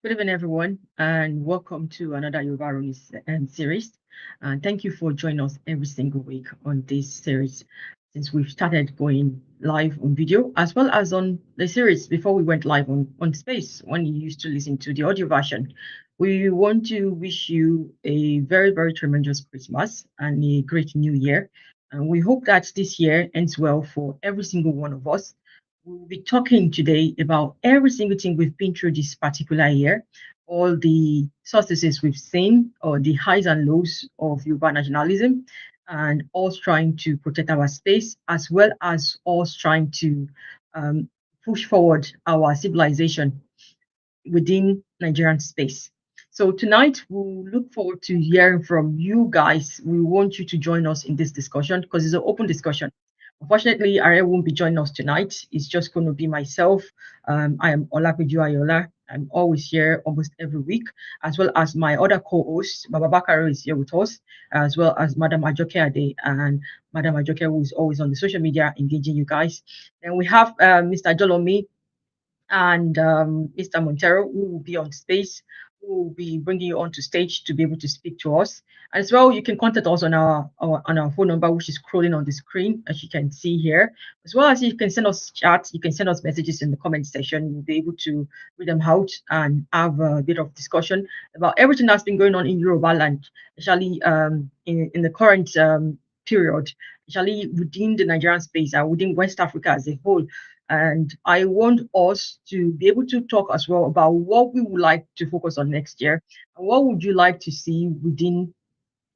Good evening, everyone, and welcome to another Yoruba Ronu series. And thank you for joining us every single week on this series since we've started going live on video as well as on the series before we went live on space when you used to listen to the audio version. We want to wish you a very, very tremendous Christmas and a great new year. And we hope that this year ends well for every single one of us. We'll be talking today about every single thing we've been through this particular year, all the successes we've seen, or the highs and lows of Yoruba nationalism, and us trying to protect our space, as well as us trying to um, push forward our civilization within Nigerian space. So tonight we'll look forward to hearing from you guys. We want you to join us in this discussion because it's an open discussion. Unfortunately, Ariel won't be joining us tonight. It's just going to be myself. I am Olapeju Ayola. I'm always here almost every week, as well as my other co-host, Baba Bakaro is here with us, as well as Madam Ajoke Ade and Madam Ajoke, who is always on the social media engaging you guys. Then we have Mr. Jolomi and Mr. Montero, who will be on space, who will be bringing you onto stage to be able to speak to us. As well, you can contact us on our phone number, which is scrolling on the screen, as you can see here. As well as you can send us chats, you can send us messages in the comment section. We'll be able to read them out and have a bit of discussion about everything that's been going on in Yoruba land, especially in the current period, especially within the Nigerian space and within West Africa as a whole. And I want us to be able to talk as well about what we would like to focus on next year. And what would you like to see within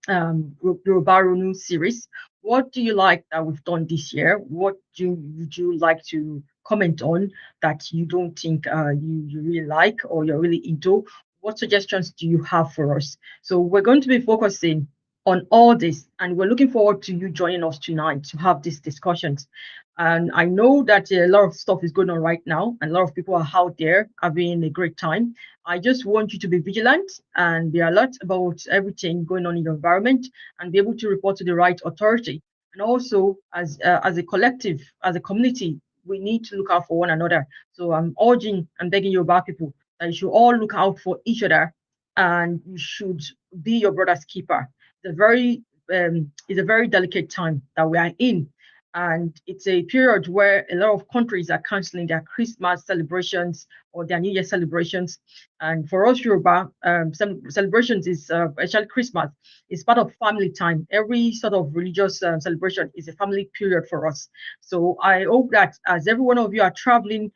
Yoruba Ronu series? What do you like that we've done this year? What would you like to comment on that you don't think you really like or you're really into? What suggestions do you have for us? So we're going to be focusing on all this, and we're looking forward to you joining us tonight to have these discussions. And I know that a lot of stuff is going on right now, and a lot of people are out there having a great time. I just want you to be vigilant and be alert about everything going on in your environment and be able to report to the right authority. And also, as a collective, as a community, we need to look out for one another. So I'm urging and begging you about people that you should all look out for each other and you should be your brother's keeper. It's a very delicate time that we are in, and it's a period where a lot of countries are canceling their Christmas celebrations or their New Year celebrations. And for us Yoruba, some celebrations is especially Christmas is part of family time. Every sort of religious celebration is a family period for us. So I hope that as every one of you are traveling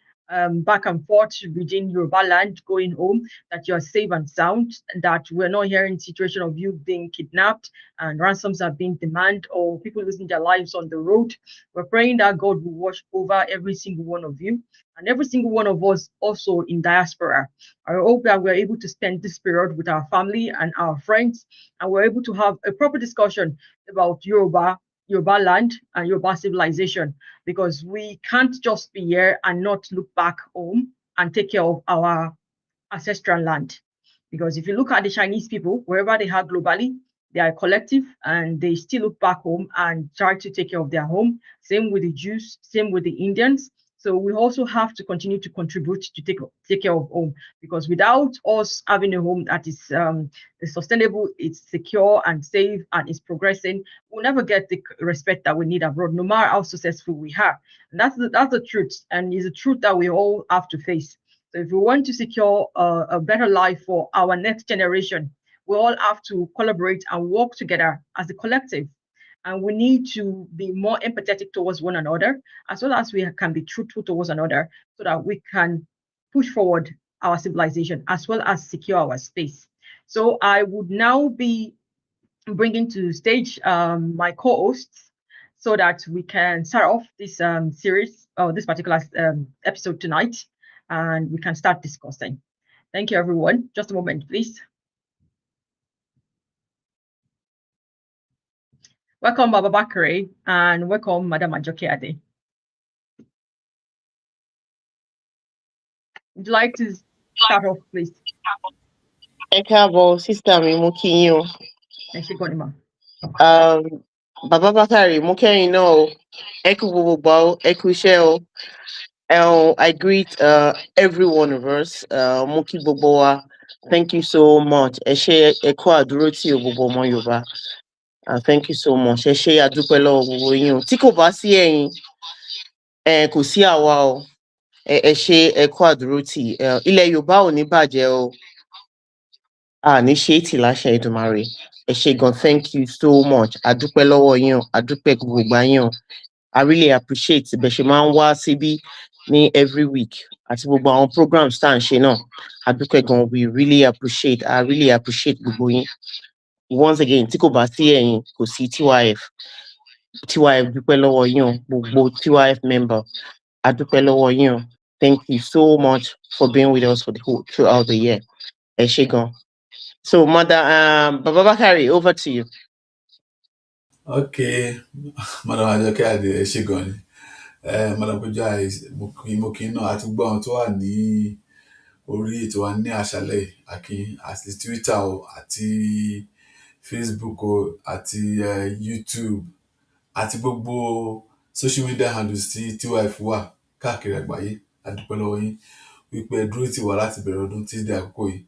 back and forth within Yoruba land, going home, that you're safe and sound, and that we're not hearing situation of you being kidnapped and ransoms are being demanded or people losing their lives on the road. We're praying that God will watch over every single one of you and every single one of us also in diaspora. I hope that we're able to spend this period with our family and our friends, and we're able to have a proper discussion about Yoruba land and Yoruba civilization, because we can't just be here and not look back home and take care of our ancestral land. Because if you look at the Chinese people, wherever they are globally, they are collective and they still look back home and try to take care of their home. Same with the Jews, same with the Indians. So we also have to continue to contribute to take care of home, because without us having a home that is sustainable, it's secure and safe and is progressing, we'll never get the respect that we need abroad, no matter how successful we are. And that's the truth, and it's a truth that we all have to face. So if we want to secure a better life for our next generation, we all have to collaborate and work together as a collective. And we need to be more empathetic towards one another, as well as we can be truthful towards another, so that we can push forward our civilization as well as secure our space. So I would now be bringing to stage my co-hosts so that we can start off this series or this particular episode tonight, and we can start discussing. Thank you, everyone. Just a moment, please. Welcome, Baba Bakare, and welcome, Madam Ajoke Ade. Would you like to start off, please? Ẹ káàbọ̀ sísá mi, mo kí yín o. Ẹ ṣé gan ni mà. Um, Bàbá Bákàrè, mo kẹ́yìn náà o. Ẹ kú gbogbo gbà o, ẹ kú iṣẹ́ o. I greet every one of us. Moki Boboa, thank you so much. Ẹ ṣé ẹ kú àdúró tí o gbogbo ọmọ Yorùbá. Thank you so much. Ẹ ṣé àdúpẹ́ lọ́wọ́ gbogbo yín o. Tí kò bá sí ẹ̀yin, kò sí àwa o. Ẹ ṣé ẹ kú àdúró tì. Ilẹ̀ Yorùbá ò ní bàjẹ́ o. Ní ṣe é tì láṣẹ Èdùmàrè. Ẹ ṣé gan, thank you so much. Àdúpẹ́ lọ́wọ́ yín o. Àdúpẹ́ gbogbo ìgbà yín o. I really appreciate bẹ̀ ṣe máa ń wá síbí ní every week àti gbogbo àwọn programs tá à ń ṣe náà. Àdúpẹ́ gan, we really appreciate. I really appreciate gbogbo yín. Once again, tí kò bá sí ẹ̀yin, kò sí TYF. TYF dúpẹ́ lọ́wọ́ yín o. Gbogbo TYF member, àdúpẹ́ lọ́wọ́ yín o. Thank you so much for being with us for the whole throughout the year. Ẹ ṣé gan. So, Mother Baba Bakari, over to you. Okay, Madam Ajoke Ade, ẹ ṣé gan ni. Madam Kojo, mo kí n náà àti gbọ́ àwọn tó wà ní orí ètò wa ní àṣálẹ́ yìí, àti Twitter o, àti Facebook o, àti YouTube, àti gbogbo social media handles tí TYF wà káàkiri àgbáyé. A dúpẹ́ lọ́wọ́ yín wípé ẹ dúró tì wá láti bẹ̀rẹ̀ ọdún títí di àkókò yìí.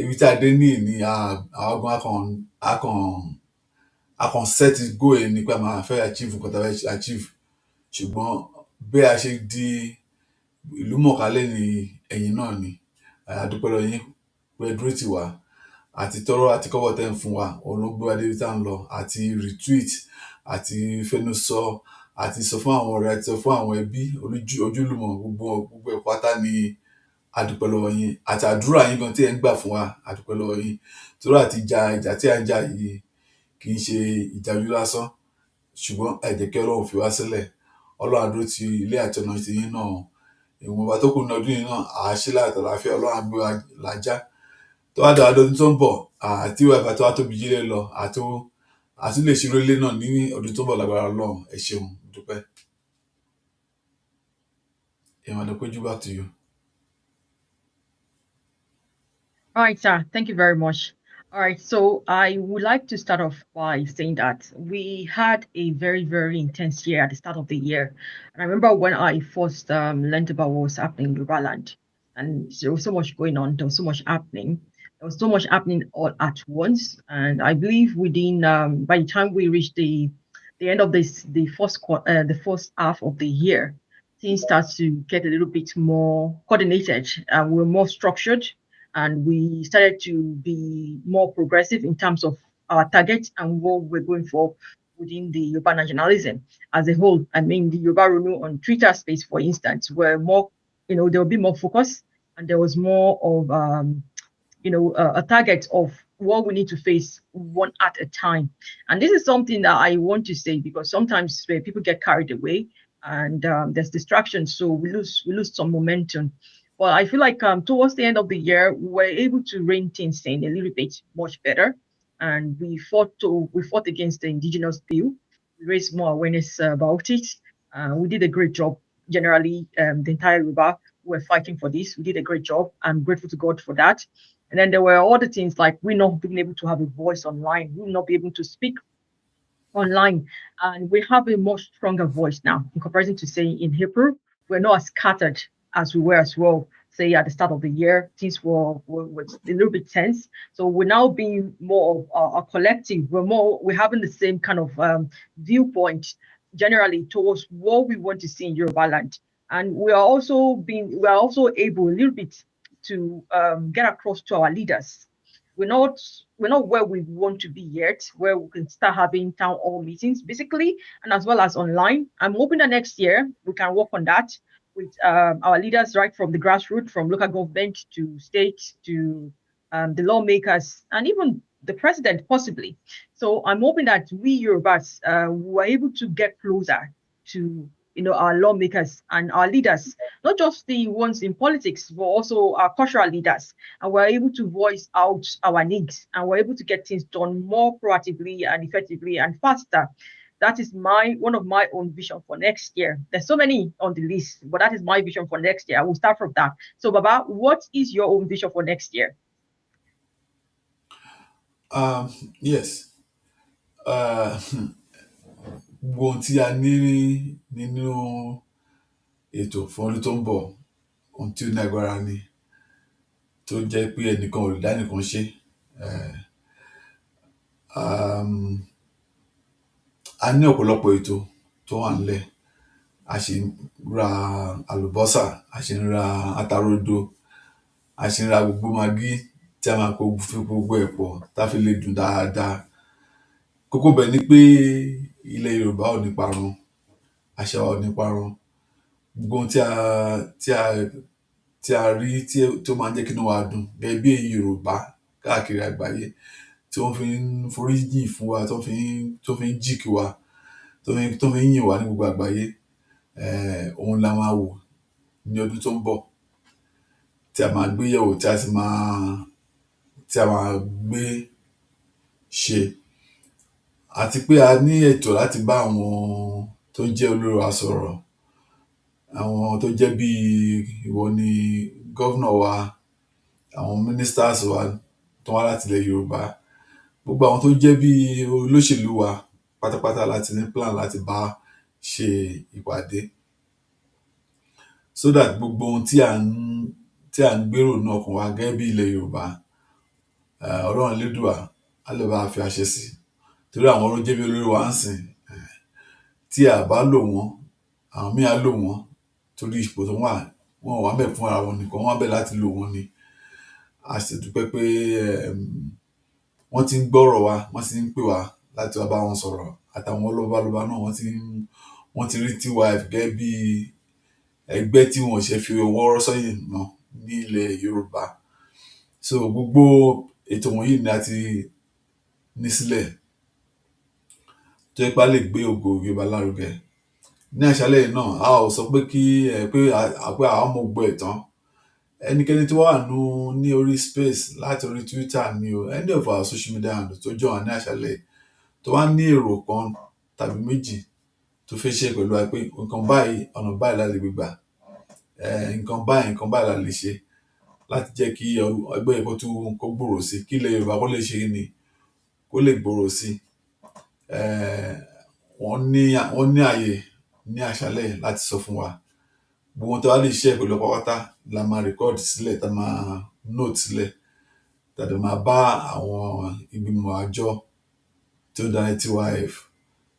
Ibi tí a dé ní àwọn akàn set goal yẹn ni pé a máa fẹ́ achieve nǹkan tá a fẹ́ achieve, ṣùgbọ́n bí a ṣe di ìlú mọ̀kálẹ̀ ní ẹ̀yìn náà ni. A dúpẹ́ lọ́wọ́ yín pé ẹ dúró tì wá, àti tọrọ àti kọ́bọ̀ tẹ́ ń fún wa, òun ló gbé wa débi tá à ń lọ, àti retweet, àti fẹnusọ, àti sọ fún àwọn ọ̀rẹ́, àti sọ fún àwọn ẹbí ojúlùmọ̀, gbogbo ẹ̀ pátá ni a dúpẹ́ lọ́wọ́ yín, àti àdúrà yín gan tí ẹ ń gbà fún wa. A dúpẹ́ lọ́wọ́ yín torí àti ìjà tí a ń jà yìí kì í ṣe ìjà ojú lásán, ṣùgbọ́n ẹ jẹ́ kí Ọlọ́run fi wá sílẹ̀. Ọlọ́run á dúró ti ilé àti ọ̀nà ti yín náà. Ìwọ̀nba tó kù ní ọdún yìí náà, àá ṣe láyọ̀ àtàlàáfíà. Ọlọ́run á gbé wa làjà. Tó bá dọ̀wá ọdún tó ń bọ̀, tí wàá tó wá tóbi jílẹ̀ lọ, àti lè ṣírò ilé náà ní ọdún tó ń bọ̀ lágbára Ọlọ́run. Ẹ ṣeun, dúpẹ́. Madam Kojo, back to you. All right, sir. Thank you very much. All right, so I would like to start off by saying that we had a very, very intense year at the start of the year. And I remember when I first learned about what was happening in Yoruba land, and there was so much going on, there was so much happening. There was so much happening all at once. And I believe within by the time we reached the end of the first half of the year, things start to get a little bit more coordinated and we're more structured and we started to be more progressive in terms of our targets and what we're going for within the Yoruba nationalism as a whole. I mean, the Yoruba Ronu on Twitter space, for instance, were more, there will be more focus and there was more of, a target of what we need to face one at a time. And this is something that I want to say because sometimes people get carried away and there's distractions, so we lose some momentum. Well, I feel like towards the end of the year, we were able to rein things in a little bit much better, and we fought against the indigenous bill. We raised more awareness about it. We did a great job. Generally, the entire Yoruba were fighting for this. We did a great job. I'm grateful to God for that. And then there were other things like we not being able to have a voice online, we not be able to speak online. And we have a much stronger voice now in comparison to say in Hebrew. We're not as scattered as we were as well. Say at the start of the year, things were a little bit tense. So we're now being more of a collective. We're having the same kind of viewpoint generally towards what we want to see in Yoruba land. And we are also able a little bit to get across to our leaders. We're not where we want to be yet, where we can start having town hall meetings, basically, and as well as online. I'm hoping that next year we can work on that with our leaders, right from the grassroots, from local government to state to the lawmakers, and even the president, possibly. So I'm hoping that we Yorubas were able to get closer to our lawmakers and our leaders, not just the ones in politics, but also our cultural leaders. And we're able to voice out our needs and we're able to get things done more proactively and effectively and faster. That is one of my own vision for next year. There's so many on the list, but that is my vision for next year. I will start from that. So, Baba, what is your own vision for next year? Yes. Gbogbo ohun tí a ní nínú ètò fún ọdún tó ń bọ̀, ohun tí ó ní agbára ni, tó jẹ́ pé ẹnìkan ò lè dá nìkan ṣe. A ní ọ̀pọ̀lọpọ̀ ètò tó wà nílẹ̀. A ṣì ń ra àlùbọ́sà, a ṣì ń ra atarodo, a ṣì ń ra gbogbo magí tí a máa kó fi gbogbo ẹ̀ pọ̀ tá fi lè dùn dáadáa. Kókó bẹ̀ ni pé ilẹ̀ Yorùbá ò ní parun, àṣà wa ò ní parun. Gbogbo ohun tí a rí tí ó máa ń jẹ́ kí inú wa dùn gẹ́gẹ́ bí Yorùbá káàkiri àgbáyé, tí wọ́n fi ń foríjìn fún wa, tó fi ń jìkì wa, tó fi ń yìn wá ní gbogbo àgbáyé, òun la máa wò ní ọdún tó ń bọ̀, tí a máa gbé yẹ̀wò, tí a máa gbé ṣe. Àti pé a ní ètò láti bá àwọn tó jẹ́ olórí wa sọ̀rọ̀, àwọn tó jẹ́ bí ìwọ ni gọ́vnà wa, àwọn ministers wa tó wá láti ilẹ̀ Yorùbá, gbogbo àwọn tó jẹ́ bí olóṣèlú wa pátápátá láti ní plan láti bá ṣe ìpàdé, so that gbogbo ohun tí à ń gbèrò náà ọkàn wa gẹ́gẹ́ bí ilẹ̀ Yorùbá, Ọlọ́run Elédùà á lè bá fi àṣẹ sí. Torí àwọn ló jẹ́ bí olórí wa ń sìn, tí a bá lò wọ́n, àwọn míì á lò wọ́n torí ipò tó wà, wọn ò wá bẹ̀ fún ara wọn nìkan, wọ́n wá bẹ̀ láti lò wọ́n ni. A sì dúpẹ́ pé wọ́n ti ń gbọ́rọ̀ wa, wọ́n ti ń pè wá láti wá bá wọn sọ̀rọ̀. Àtàwọn lọ́balọ́ba náà wọ́n ti rí tiwa gẹ́gẹ́ bí ẹgbẹ́ tí wọ́n ṣe fi ọwọ́ rọ́ sẹ́yìn náà ní ilẹ̀ Yorùbá. So gbogbo ètò wọ̀nyí ni a ti ní sílẹ̀ tó yẹ pé a lè gbé ògo Yorùbá lárugẹ. Ní àṣálẹ́ yìí náà, a ò sọ pé pé àwọn ọmọ gbọ́ ẹ̀ tán. Ẹnikẹ́ni tí wọ́n wà ní orí space, láti orí Twitter ni o, any of our social media handles tó jọ wà ní àṣálẹ́ yìí, tó wá ní èrò kan tàbí méjì tó fẹ́ ṣe pẹ̀lú wa pé nǹkan báyìí, ọ̀nà báyìí la lè gbégbà, nǹkan báyìí la lè ṣe láti jẹ́ kí ẹgbẹ́ yìí kó gbòòrò sí, kí ilẹ̀ Yorùbá kó lè ṣe ni, kó lè gbòòrò sí. Wọ́n ní àyè ní àṣálẹ́ láti sọ fún wa. Gbogbo ohun tó wá lè ṣe pẹ̀lú pátá la máa record sílẹ̀, tá máa note sílẹ̀, tàbí máa bá àwọn ìgbìmọ̀ àjọ tí ó darí TYF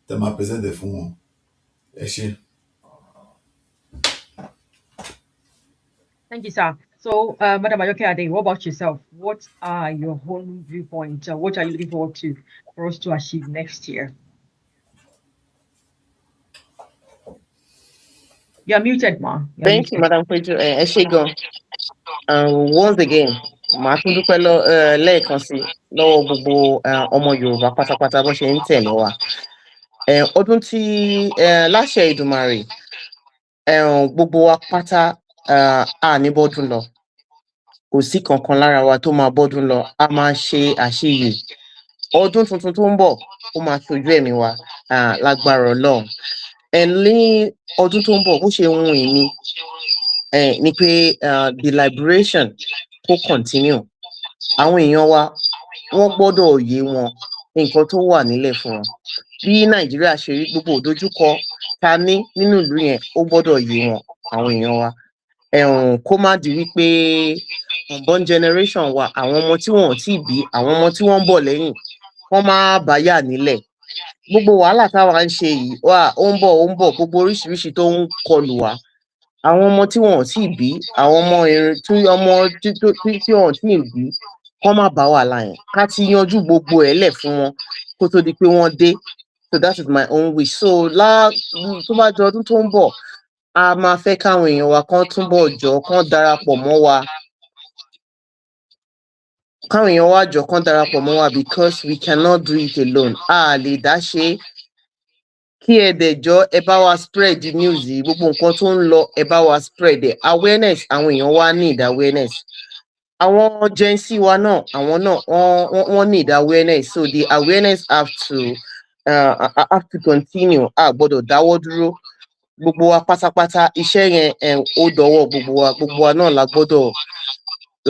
tá máa present ẹ̀ fún wọn. Ẹ ṣé. Thank you, sir. So, Madam Ayoke Ade, what about yourself? What are your own viewpoints? What are you looking forward to for us to achieve next year? You're muted, ma. Thank you, Madam Peju. Ẹ ṣé gan. Once again, màá tún dúpẹ́ lẹ́ẹ̀kan sí lọ́wọ́ gbogbo ọmọ Yorùbá pátápátá bó ṣe ń tẹ̀lé wa. Ọdún tí láṣẹ Èdùmàrè, gbogbo wa pátá ní bọ́dún lọ. Kò sí kankan lára wa tó máa bọ́dún lọ. A máa ṣe àṣeyè. Ọdún tuntun tó ń bọ̀, ó máa ṣojú ẹ̀mí wa lágbára Ọlọ́run. Ní ọdún tó ń bọ̀, bó ṣe ń wù mí ni pé the liberation kó continue. Àwọn èèyàn wa, wọ́n gbọ́dọ̀ yé wọn nǹkan tó wà nílẹ̀ fún wọn. Bí Nàìjíríà ṣe rí, gbogbo òdojúkọ ta ní nínú ìlú yẹn, ó gbọ́dọ̀ yé wọn, àwọn èèyàn wa. Kó má di wípé unborn generation wa, àwọn ọmọ tí wọn ò tí bí, àwọn ọmọ tí wọ́n ń bọ̀ lẹ́yìn, wọ́n má báyà nílẹ̀. Gbogbo wàhálà táwa ń ṣe yìí, ó ń bọ̀, gbogbo oríṣiríṣi tó ń kọlù wá. Àwọn ọmọ tí wọn ò tí bí, àwọn ọmọ tí wọn ò tí bí, kọ́ má bá wàhálà yẹn. Ká ti yanjú gbogbo ẹ̀ lẹ̀ fún wọn kó tó di pé wọ́n dé. So that is my own wish. So tó bá di ọdún tó ń bọ̀, a máa fẹ́ káwọn èèyàn wa kán túbọ̀ jọ kán darapọ̀ mọ́ wa. Káwọn èèyàn wa jọ kán darapọ̀ mọ́ wa, because we cannot do it alone. A lè dá ṣe. Kí ẹ dẹ̀ jọ, ẹ bá wa spread the news yìí, gbogbo nǹkan tó ń lọ, ẹ bá wa spread ẹ̀. Awareness, àwọn èèyàn wa need awareness. Àwọn Gen Z wa náà, àwọn náà wọ́n need awareness. So the awareness have to continue. A gbọ́dọ̀ dáwọ́ dúró. Gbogbo wa pátápátá, iṣẹ́ yẹn ó dọwọ́ gbogbo wa náà la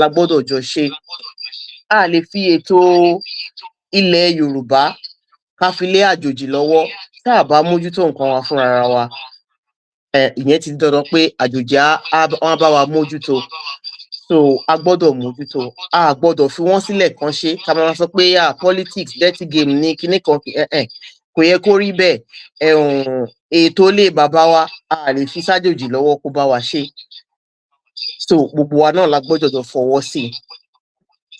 gbọ́dọ̀ jọ ṣe. A lè fi ètò ilẹ̀ Yorùbá ká fi lé àjòjì lọ́wọ́ tá a bá mójútó nǹkan wa fúnra wa. ìyẹn ti dandan pé àjòjì wọn bá wa mójútó. So a gbọ́dọ̀ mójútó, a gbọ́dọ̀ fi wọ́n sílẹ̀ kan ṣe ká máa sọ pé politics dirty game ní kinní kan kò yẹ kó rí bẹ́ẹ̀. Ètò ilé bàbá wa a lè fi sájòjì lọ́wọ́ kó bá wa ṣe. So gbogbo wa náà la gbọ́dọ̀ fọwọ́ sí i.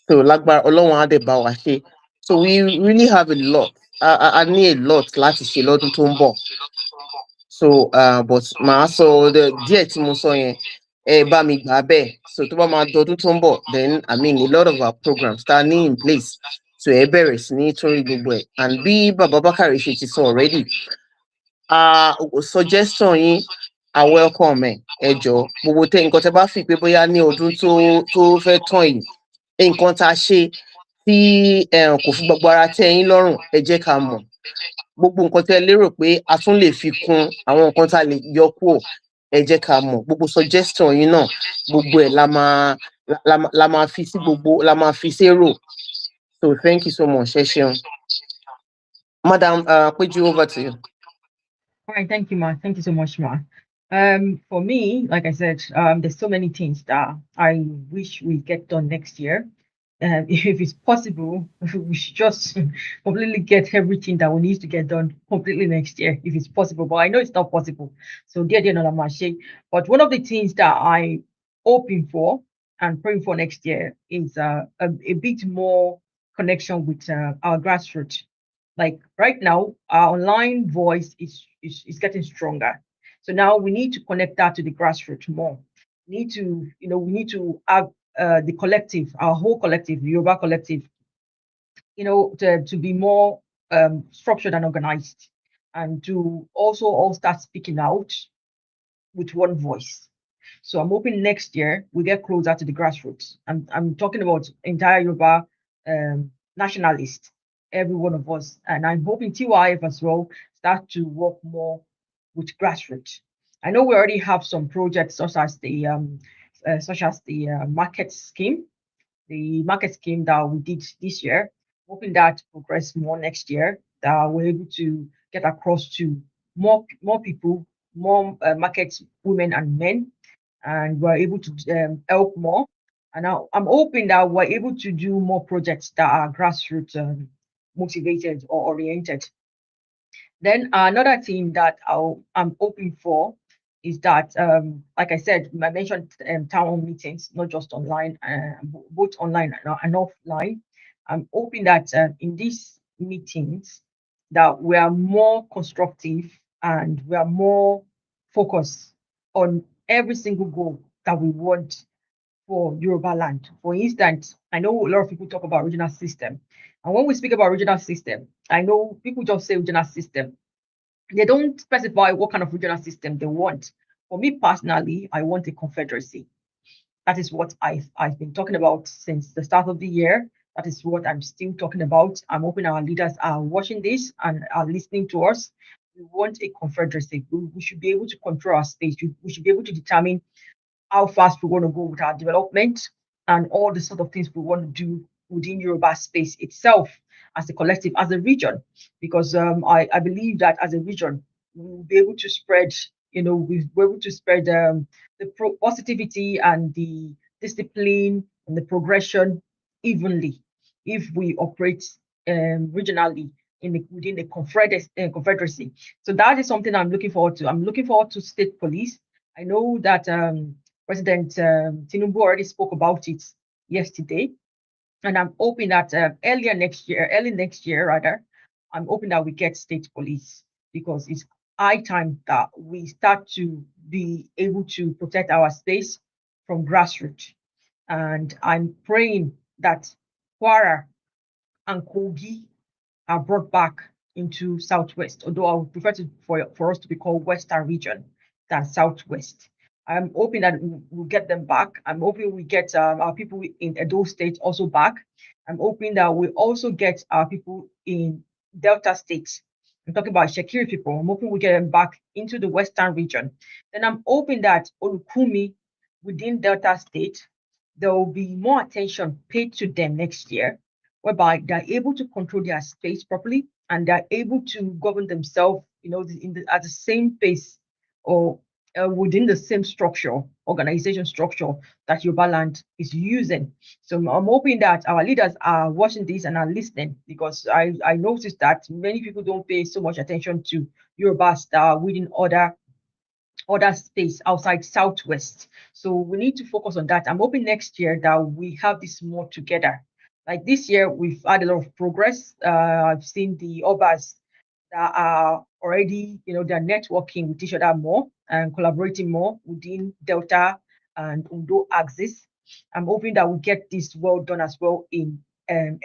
So lágbára Ọlọ́run á dẹ̀ bá wa ṣe. So we really have a lot. A ní a lot láti ṣe lọ́dún tó ń bọ̀. So but màá sọ díẹ̀ tí mo sọ yẹn bá mi gbà bẹ́ẹ̀. So tó bá máa dọdún tó ń bọ̀, then I mean a lot of our programs tá a ní in place. So ẹ bẹ̀rẹ̀ sí ní torí gbogbo ẹ̀. And bí bàbá Bákàrè ṣe ti sọ already, suggestion yín I welcome ẹ jọ̀ọ́ gbogbo nǹkan tẹ́ bá fi pé bóyá ní ọdún tó fẹ́ tán yìí nǹkan tá a ṣe tí kò fi gbogbo ara tẹ́ yín lọ́rùn ẹ jẹ́ ká mọ̀. Gbogbo nǹkan tẹ́ lérò pé a tún lè fi kún àwọn nǹkan tá a lè yọ kúrò ẹ jẹ́ ká mọ̀. Gbogbo suggestion yín náà gbogbo ẹ̀ la máa fi sí la máa fi sérò. So thank you so much. Ẹ ṣeun. Madam Péjú, over to you. All right, thank you, Ma. Thank you so much, Ma. For me, like I said, there's so many things that I wish we get done next year. If it's possible, we should just completely get everything that we need to get done completely next year, if it's possible. But I know it's not possible. So, dear Nolamashi. But one of the things that I hoping for and praying for next year is a bit more connection with our grassroots. Like right now, our online voice is getting stronger. So now we need to connect that to the grassroots more. We need to have the collective, our whole collective, the Yoruba collective, to be more structured and organized, and to also all start speaking out with one voice. So I'm hoping next year we get closer to the grassroots. I'm talking about entire Yoruba nationalists, every one of us, and I'm hoping TYF as well start to work more with grassroots. I know we already have some projects such as the market scheme, that we did this year. Hoping that progress more next year, that we're able to get across to more people, more market women and men, and we're able to help more. And I'm hoping that we're able to do more projects that are grassroots motivated or oriented. Then another thing that I'm hoping for is that, like I said, I mentioned town hall meetings, not just online, both online and offline. I'm hoping that in these meetings that we are more constructive and we are more focused on every single goal that we want for Yoruba land. For instance, I know a lot of people talk about regional system. And when we speak about regional system, I know people just say regional system. They don't specify what kind of regional system they want. For me personally, I want a confederacy. That is what I've been talking about since the start of the year. That is what I'm still talking about. I'm hoping our leaders are watching this and are listening to us. We want a confederacy. We should be able to control our states. We should be able to determine how fast we want to go with our development and all the sort of things we want to do within Yoruba space itself as a collective, as a region. Because I believe that as a region, we'll be able to spread, we'll be able to spread the positivity and the discipline and the progression evenly if we operate regionally within the confederacy. So that is something I'm looking forward to. I'm looking forward to state police. I know that President Tinubu already spoke about it yesterday, and I'm hoping that early next year rather, I'm hoping that we get state police, because it's high time that we start to be able to protect our space from grassroots. And I'm praying that Kwara and Kogi are brought back into Southwest, although I would prefer for us to be called Western region than Southwest. I'm hoping that we'll get them back. I'm hoping we get our people in Edo State also back. I'm hoping that we also get our people in Delta State. I'm talking about Shakiri people. I'm hoping we get them back into the Western region. Then I'm hoping that Olukumi within Delta State, there will be more attention paid to them next year, whereby they're able to control their space properly and they're able to govern themselves, at the same pace or within the same structure, organization structure that Yoruba Land is using. So I'm hoping that our leaders are watching this and are listening, because I noticed that many people don't pay so much attention to Yorubas that are within other space outside Southwest. So we need to focus on that. I'm hoping next year that we have this more together. Like this year, we've had a lot of progress. I've seen the Obas that are already, they're networking with each other more and collaborating more within Delta and Undo axis. I'm hoping that we get this well done as well in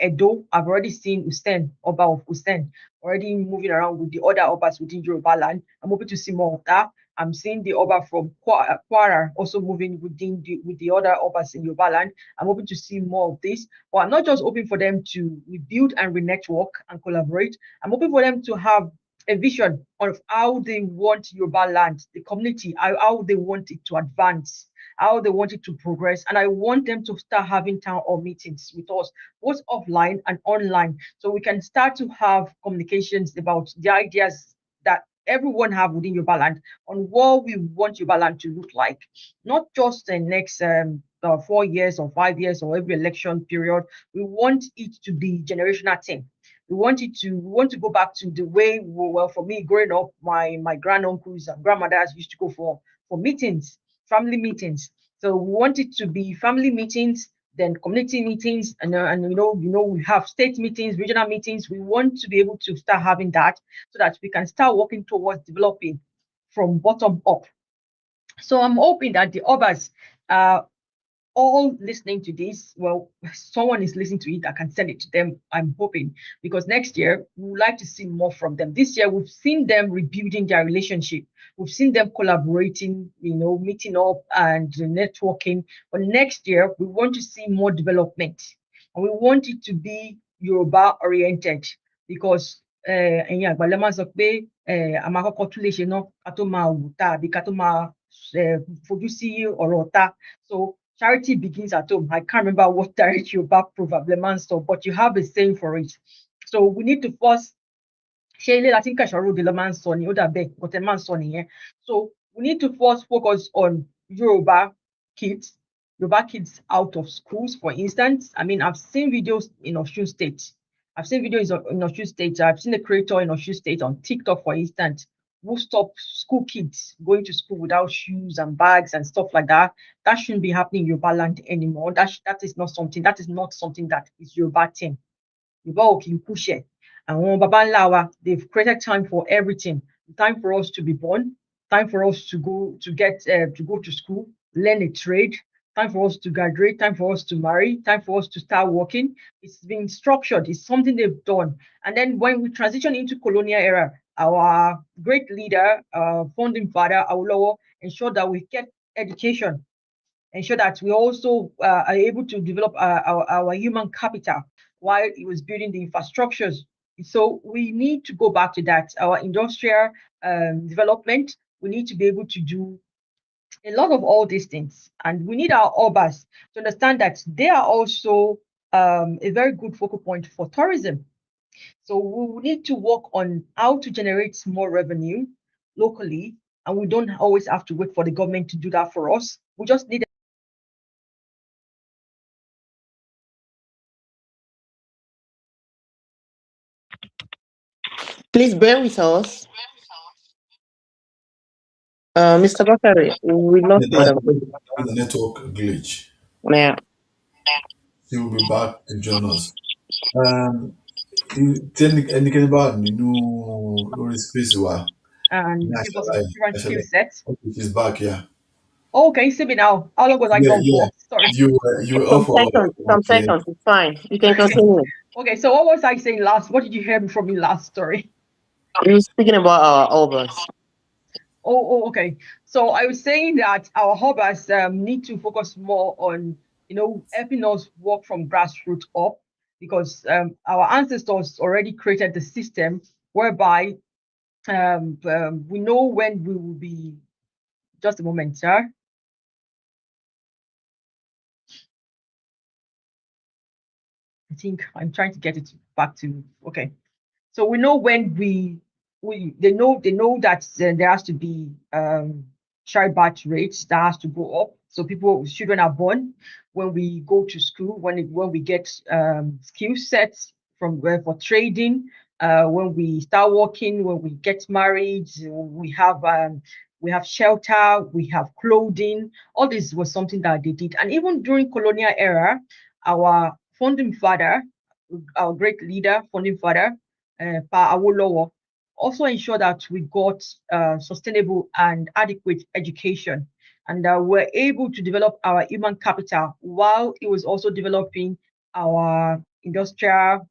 Edo. I've already seen Usten, Oba of Usten, already moving around with the other Obas within Yoruba land. I'm hoping to see more of that. I'm seeing the Oba from Kwara also moving with the other Obas in Yoruba land. I'm hoping to see more of this. But I'm not just hoping for them to rebuild and re-network and collaborate. I'm hoping for them to have a vision of how they want Yoruba land, the community, how they want it to advance, how they want it to progress. And I want them to start having town hall meetings with us, both offline and online, so we can start to have communications about the ideas that everyone have within Yoruba land on what we want Yoruba land to look like, not just the next 4 years or 5 years or every election period. We want it to be generational thing. We want to go back to the way, well, for me growing up, my granduncles and grandmothers used to go for meetings, family meetings. So we want it to be family meetings, then community meetings, and we have state meetings, regional meetings. We want to be able to start having that, so that we can start working towards developing from bottom up. So I'm hoping that the others all listening to this, well, someone is listening to it, I can send it to them. I'm hoping, because next year we would like to see more from them. This year we've seen them rebuilding their relationship. We've seen them collaborating, meeting up and networking. But next year we want to see more development, and we want it to be Yoruba oriented, because ẹ̀yin àgbà lẹ máa ń sọ pé a máa kọ́kọ́ tún lè ṣe náà ká tó máa wù tá, àbí ká tó máa fojú sí ọ̀rọ̀ ọ̀tá. So charity begins at home. I can't remember what direct Yoruba proverb the man saw, but you have a saying for it. So we need to first ṣé ilé láti ń kẹ̀ṣọ́ ròde ló máa ń sọ ni, ó dà bẹ́ẹ̀ nǹkan tẹ́ máa ń sọ nìyẹn. So we need to first focus on Yoruba kids out of schools, for instance. I mean, I've seen videos in Osun State. I've seen videos in Osun State. I've seen a creator in Osun State on TikTok, for instance, who stop school kids going to school without shoes and bags and stuff like that. That shouldn't be happening in Yoruba land anymore. That is not something. That is not something that is Yoruba thing. Yoruba ò kì í kúṣẹ̀. Àwọn baba ńlá wa, they've created time for everything. Time for us to be born, time for us to go to school, learn a trade, time for us to graduate, time for us to marry, time for us to start working. It's been structured. It's something they've done. And then when we transition into colonial era, our great leader, founding father Awolowo, ensured that we get education, ensure that we also are able to develop our human capital while he was building the infrastructures. So we need to go back to that. Our industrial development, we need to be able to do a lot of all these things. And we need our obas to understand that they are also a very good focal point for tourism. So we will need to work on how to generate more revenue locally, and we don't always have to wait for the government to do that for us. We just need. Please bear with us. Mr. Bakari, we lost Yeah, Madam. that's a network glitch. Yeah. He will be back to join us. Ẹnikẹ́ni bá wà nínú lórí space wa ní And give us àṣàlàyé different skill àṣàlẹ̀. sets. Okay, she's back, yeah. Oh, can you see me now? How long was I Yeah, gone yeah. for? Sorry. You were off Some for seconds. Some okay. seconds. It's fine. You can continue. Okay, so what was I saying last? What did you hear from me last? Sorry. We're speaking about our overs. Okay. So I was saying that our hubs need to focus more on, helping us work from grassroots up, because our ancestors already created the system whereby we know when we will be. Just a moment, sir. I think I'm trying to get it back to okay. So we know when they know that there has to be childbirth rates that has to go up. So children are born when we go to school, when we get skill sets for trading, when we start working, when we get married, we have shelter, we have clothing. All this was something that they did, and even during colonial era, our founding father, our great leader, founding father, Pa Awolowo, also ensure that we got sustainable and adequate education, and we're able to develop our human capital while it was also developing our industrial.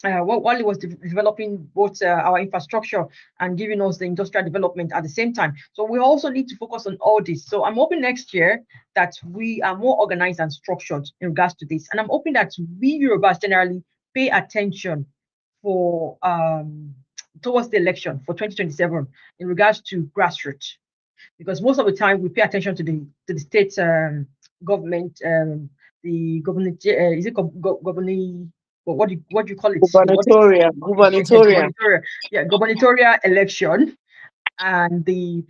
While it was developing both our infrastructure and giving us the industrial development at the same time. So we also need to focus on all this. So I'm hoping next year that we are more organized and structured in regards to this. And I'm hoping that we Yorubas generally pay attention for towards the election for 2027 in regards to grassroots, because most of the time we pay attention to the state government, the government is it governing, what do you call it? Gubernatorial, Yes, gubernatorial. gubernatorial election, and the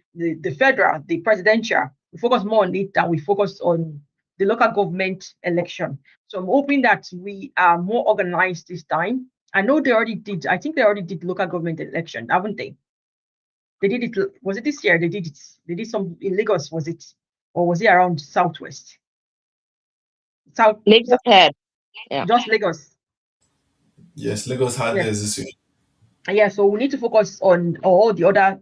federal, the presidential. We focus more on it than we focus on the local government election. So I'm hoping that we are more organized this time. I know they already did. I think they already did local government election, haven't they? They did it. Was it this year? They did it. They did some in Lagos. Was it, or was it around Southwest? Lagos head. Yeah. Just Lagos. Yes, Lagos had Yeah. theirs this week. Yeah, so we need to focus on all the other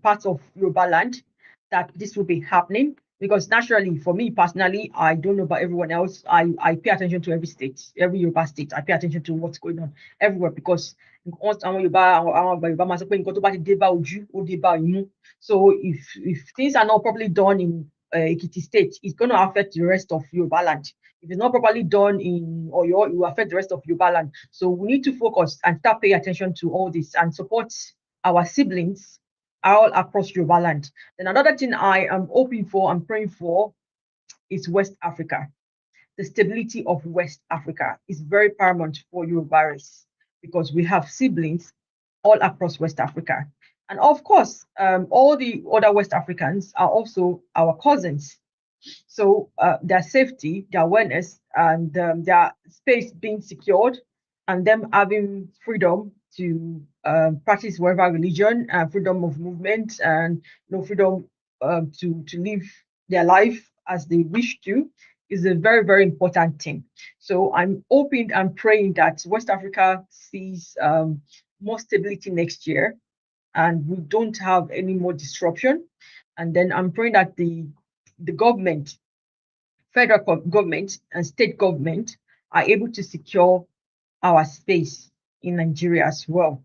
parts of Yoruba land that this will be happening, because naturally, for me personally, I don't know about everyone else. I pay attention to every state, every Yoruba state. I pay attention to what's going on everywhere, because once Yoruba máa sọ pé nǹkan tó bá ti dé bá ojú, ó dé bá imú. So if things are not properly done in Ekiti State, it's going to affect the rest of Yoruba land. If it's not properly done in Oyo, it will affect the rest of Yoruba land. So we need to focus and start paying attention to all this and support our siblings all across Yoruba land. Then another thing I am hoping for and praying for is West Africa. The stability of West Africa is very paramount for Yoruba race, because we have siblings all across West Africa. And of course, all the other West Africans are also our cousins. So their safety, their awareness, and their space being secured, and them having freedom to practice whatever religion, and freedom of movement, and freedom to live their life as they wish to, is a very, very important thing. So I'm hoping and praying that West Africa sees more stability next year, and we don't have any more disruption. And then I'm praying that the government, federal government and state government, are able to secure our space in Nigeria as well.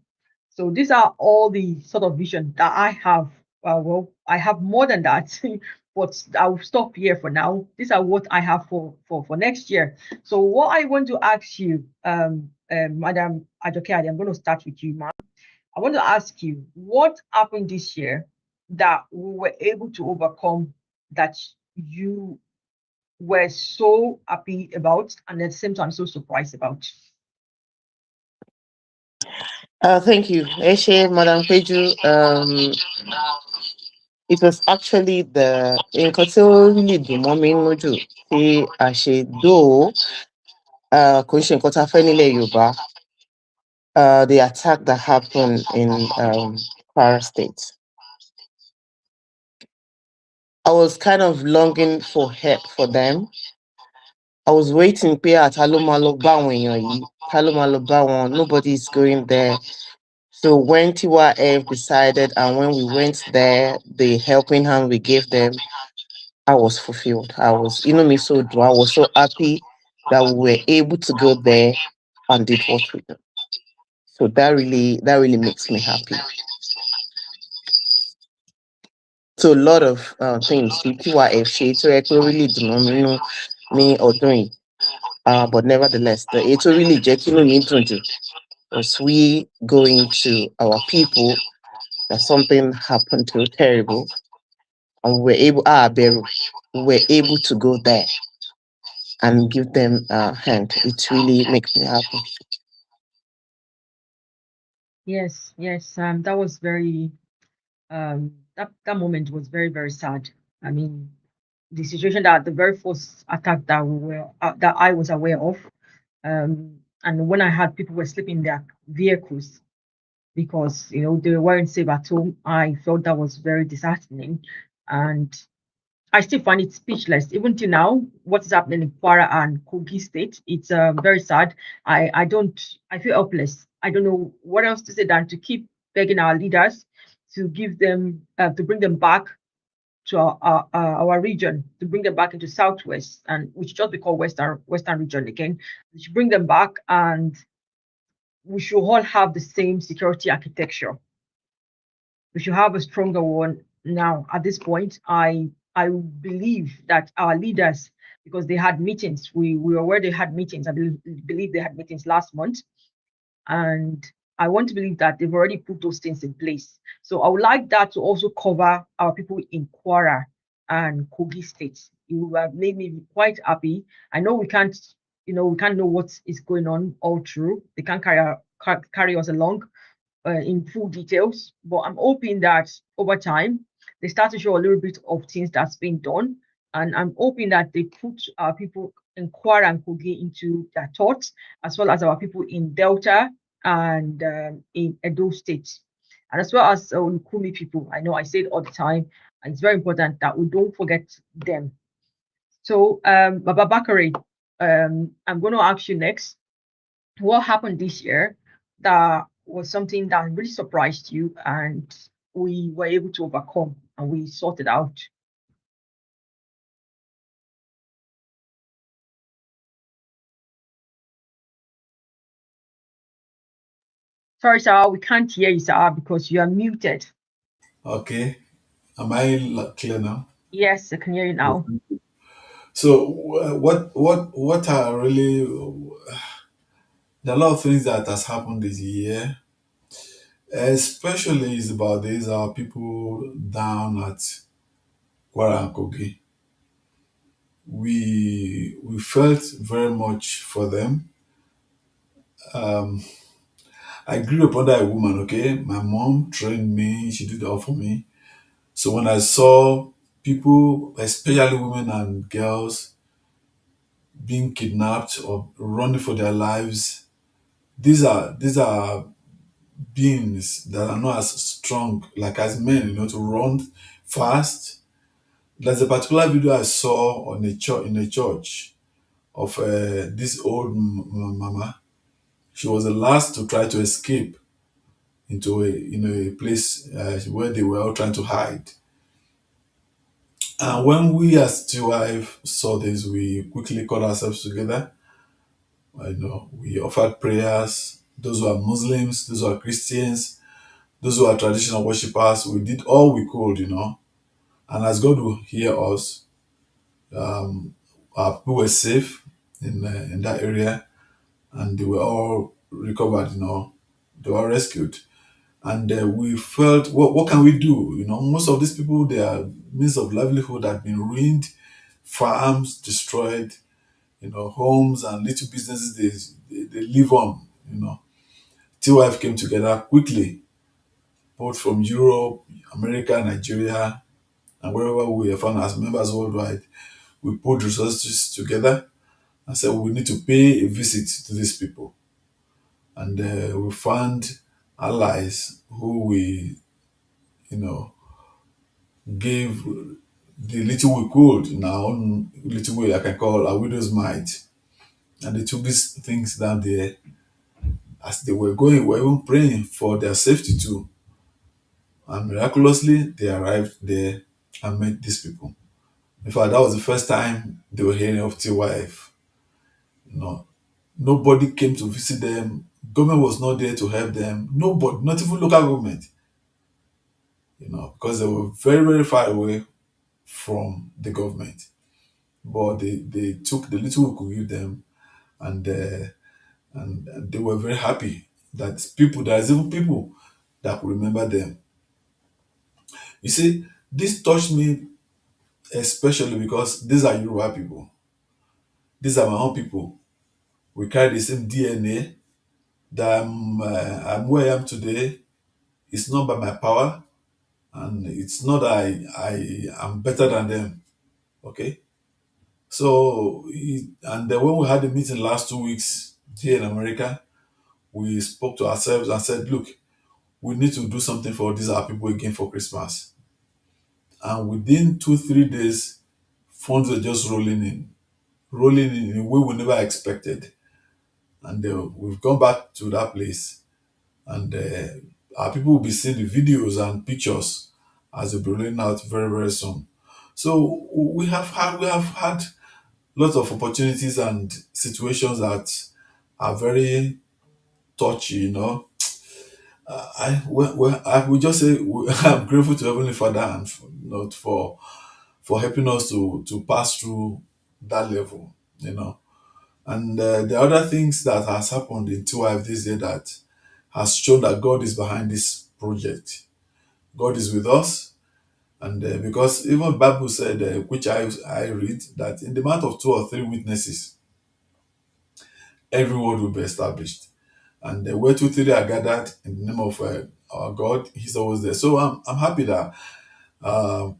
So these are all the sort of vision that I have. Well, I have more than that, but I'll stop here for now. These are what I have for next year. So what I want to ask you, Madam Ajoke, I'm going to start with you, ma'am. I want to ask you, what happened this year that we were able to overcome, that you were so happy about, and at the same time so surprised about? Thank you. Eshe, Madam Peju. It was actually the nǹkan tí ó really dùn mọ́ mi nínú jù tí a ṣe though kò ń ṣe nǹkan tá a fẹ́ nílẹ̀ Yorùbá. The attack that happened in Kwara State. I was kind of longing for help for them. I was waiting pé ta ló máa lọ bá àwọn èèyàn yìí, ta ló máa lọ bá wọn, nobody's going there. So when Tiwa F decided, and when we went there, the helping hand we gave them, I was fulfilled. I was, me so do. I was so happy that we were able to go there and did what we did. So that really makes me happy. So a lot of things TYF ṣe tó yẹ pé really dùn mọ́ mi nínú ní ọdún yìí. But nevertheless, it really jẹ́ kí inú mi dùn jù was we going to our people that something happened to terrible, and we were able to go there and give them a hand. It really makes me happy. Yes, that was very that moment was very, very sad. I mean, the situation that the very first attack that that I was aware of, and when I had people were sleeping in their vehicles because they weren't safe at home, I felt that was very disheartening, and I still find it speechless. Even till now, what is happening in Kwara and Kogi State, it's very sad. I don't, I feel helpless. I don't know what else to say than to keep begging our leaders to give them, to bring them back to our region, to bring them back into Southwest, and which just be called Western region again. We should bring them back, and we should all have the same security architecture. We should have a stronger one now. At this point, I believe that our leaders, because they had meetings, we were aware they had meetings. I believe they had meetings last month, and I want to believe that they've already put those things in place. So I would like that to also cover our people in Kwara and Kogi states. You have made me quite happy. I know we can't know what is going on all through. They can't carry us along in full details, but I'm hoping that over time they start to show a little bit of things that's been done, and I'm hoping that they put our people in Kwara and Kogi into their thoughts, as well as our people in Delta and in Edo State, and as well as Kumi people. I know I say it all the time, and it's very important that we don't forget them. So, Baba Bakari, I'm going to ask you next, what happened this year that was something that really surprised you and we were able to overcome and we sorted out? Sorry, sir, we can't hear you, sir, because you are muted. Okay. Am I clear now? Yes, I can hear you Yes. now. So what are really there are a lot of things that has happened this year, especially is about these our people down at Kwara and Kogi. We felt very much for them. Um, I grew up under a woman. Okay, my mom trained me. She did all for me. So when I saw people, especially women and girls, being kidnapped or running for their lives, these are beings that are not as strong like as men, to run fast. There's a particular video I saw on a church in a church of this old mama. She was the last to try to escape into a place where they were all trying to hide. And when we as two wife saw this, we quickly called ourselves together. We offered prayers. Those who are Muslims, those who are Christians, those who are traditional worshippers, we did all we could. And as God will hear us, our people were safe in that area, and they were all recovered. They were rescued, and we felt, what can we do? Most of these people, their means of livelihood had been ruined, farms destroyed, homes and little businesses they live on. TYF came together quickly, both from Europe, America, Nigeria, and wherever we are found as members worldwide. We put resources together and said we need to pay a visit to these people. And we found allies who we, you know, gave the little we could in our own little way, I can call a widow's mite. And they took these things down there. As they were going, we were even praying for their safety too. And miraculously, they arrived there and met these people. In fact, that was the first time they were hearing of TYF. No, nobody came to visit them. Government was not there to help them. Nobody, not even local government, because they were very, very far away from the government. But they took the little we could give them, and and they were very happy that there's even people that could remember them. You see, this touched me especially because these are Yoruba people. These are my own people. We carry the same DNA. That I'm where I am today. It's not by my power. and it's not that I am better than them. Okay, so and then when we had the meeting last 2 weeks here in America, we spoke to ourselves and said, look, we need to do something for these our people again for Christmas. And within 2 3 days, funds were just rolling in a way we never expected. And we've gone back to that place, and our people will be seeing the videos and pictures as they'll be rolling out very very soon. So we have had lots of opportunities and situations that are very touchy. I would just say I'm grateful to Heavenly Father and for helping us to pass through that level. And the other things that has happened in TYF this year that has shown that God is behind this project. God is with us, and because even Bible said, which I read, that in the mouth of two or three witnesses, every word will be established. And where two three are gathered in the name of our God, He's always there. So I'm happy that um,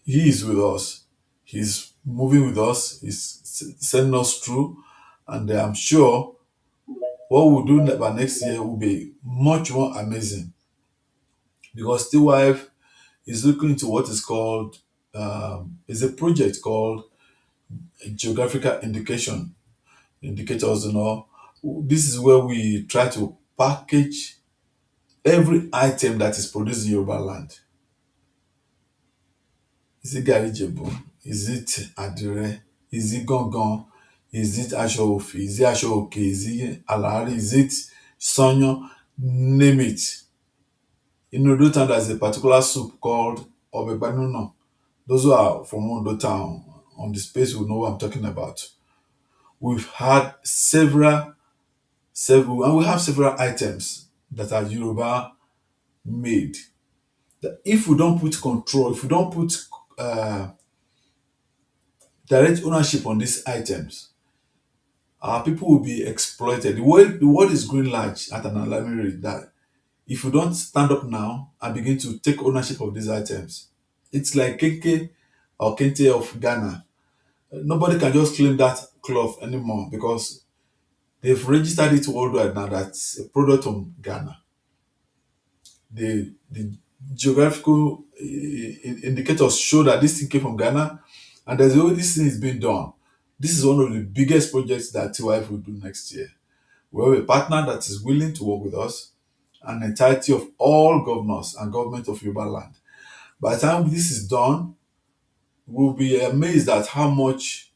He is with us. He's moving with us. He's sending us through, and I'm sure what we'll do by next year will be much more amazing, because Still Wife is looking into what is called is a project called geographical indication indicators. This is where we try to package every item that is produced in Yoruba land. Is it garijebu? Is it adire? Is it gangan? Is it aṣọ òfì? Is it aṣọ òkè? Is it alari? Is it sanyo? Name it. In Ondo town, there's a particular soup called obegbanuna. Those who are from Ondo town on the space will know what I'm talking about. We've had several, and we have several items that are Yoruba made. That if we don't put control, if we don't put uh, direct ownership on these items, our people will be exploited. The world is growing large at an alarming rate. That if you don't stand up now and begin to take ownership of these items, it's like Keke or Kente of Ghana. Nobody can just claim that cloth anymore because they've registered it worldwide now. That's a product from Ghana. The geographical indicators show that this thing came from Ghana, and there's a way this thing is being done. This is one of the biggest projects that TYF will do next year. We have a partner that is willing to work with us, an entirety of all governors and government of Yoruba land. By the time this is done, we'll be amazed at how much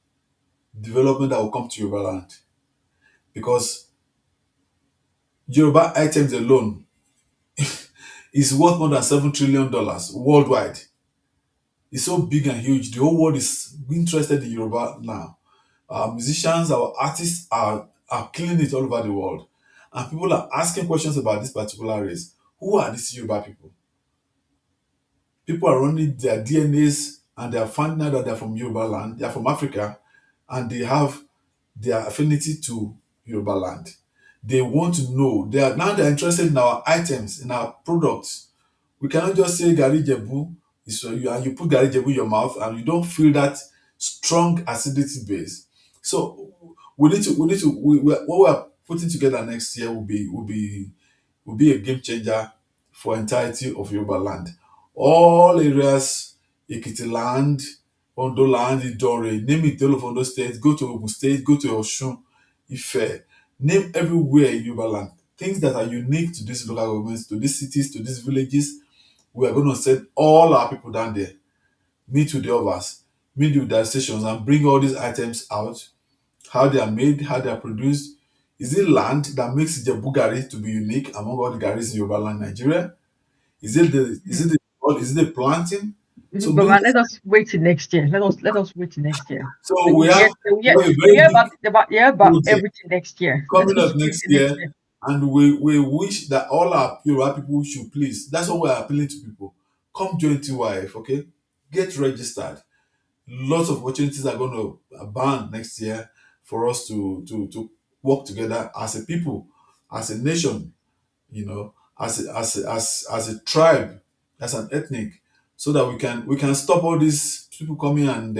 development that will come to Yoruba land, because Yoruba items alone is worth more than $7 trillion worldwide. It's so big and huge. The whole world is interested in Yoruba now. Our musicians, our artists are killing it all over the world. And people are asking questions about this particular race. Who are these Yoruba people? People are running their DNAs and they are finding out that they're from Yoruba land, they're from Africa, and they have their affinity to Yoruba land. They want to know. They're interested in our items, in our products. We cannot just say Gari Jebu is for you and you put Gari Jebu in your mouth and you don't feel that strong acidity base. So what we are putting together next year will be a game changer for entirety of Yoruba land. All areas, Ekiti land, Ondo land, Idore, name it, all of Ondo State, go to Ogun State, go to Osun, Ife, name everywhere in Yoruba land. Things that are unique to these local governments, to these cities, to these villages, we are going to send all our people down there, meet with the Ovas, meet with their stations, and bring all these items out, how they are made, how they are produced. Is it land that makes Ijebu Gari to be unique among all the Garis in Yoruba land, Nigeria? Is it the planting? So many. Baba, let us wait till next year. Let us wait till next year. We So will we hear have we will we hear, have a we very hear big about project everything next year. Let coming us up wait next till next year, year. and we wish that all our Yoruba people should please. That's what we're appealing to people. Come join TYF, okay? Get registered. Lots of opportunities are going to abound next year for us to work together as a people, as a nation, as a tribe. as an ethnic, so that we can stop all these people coming and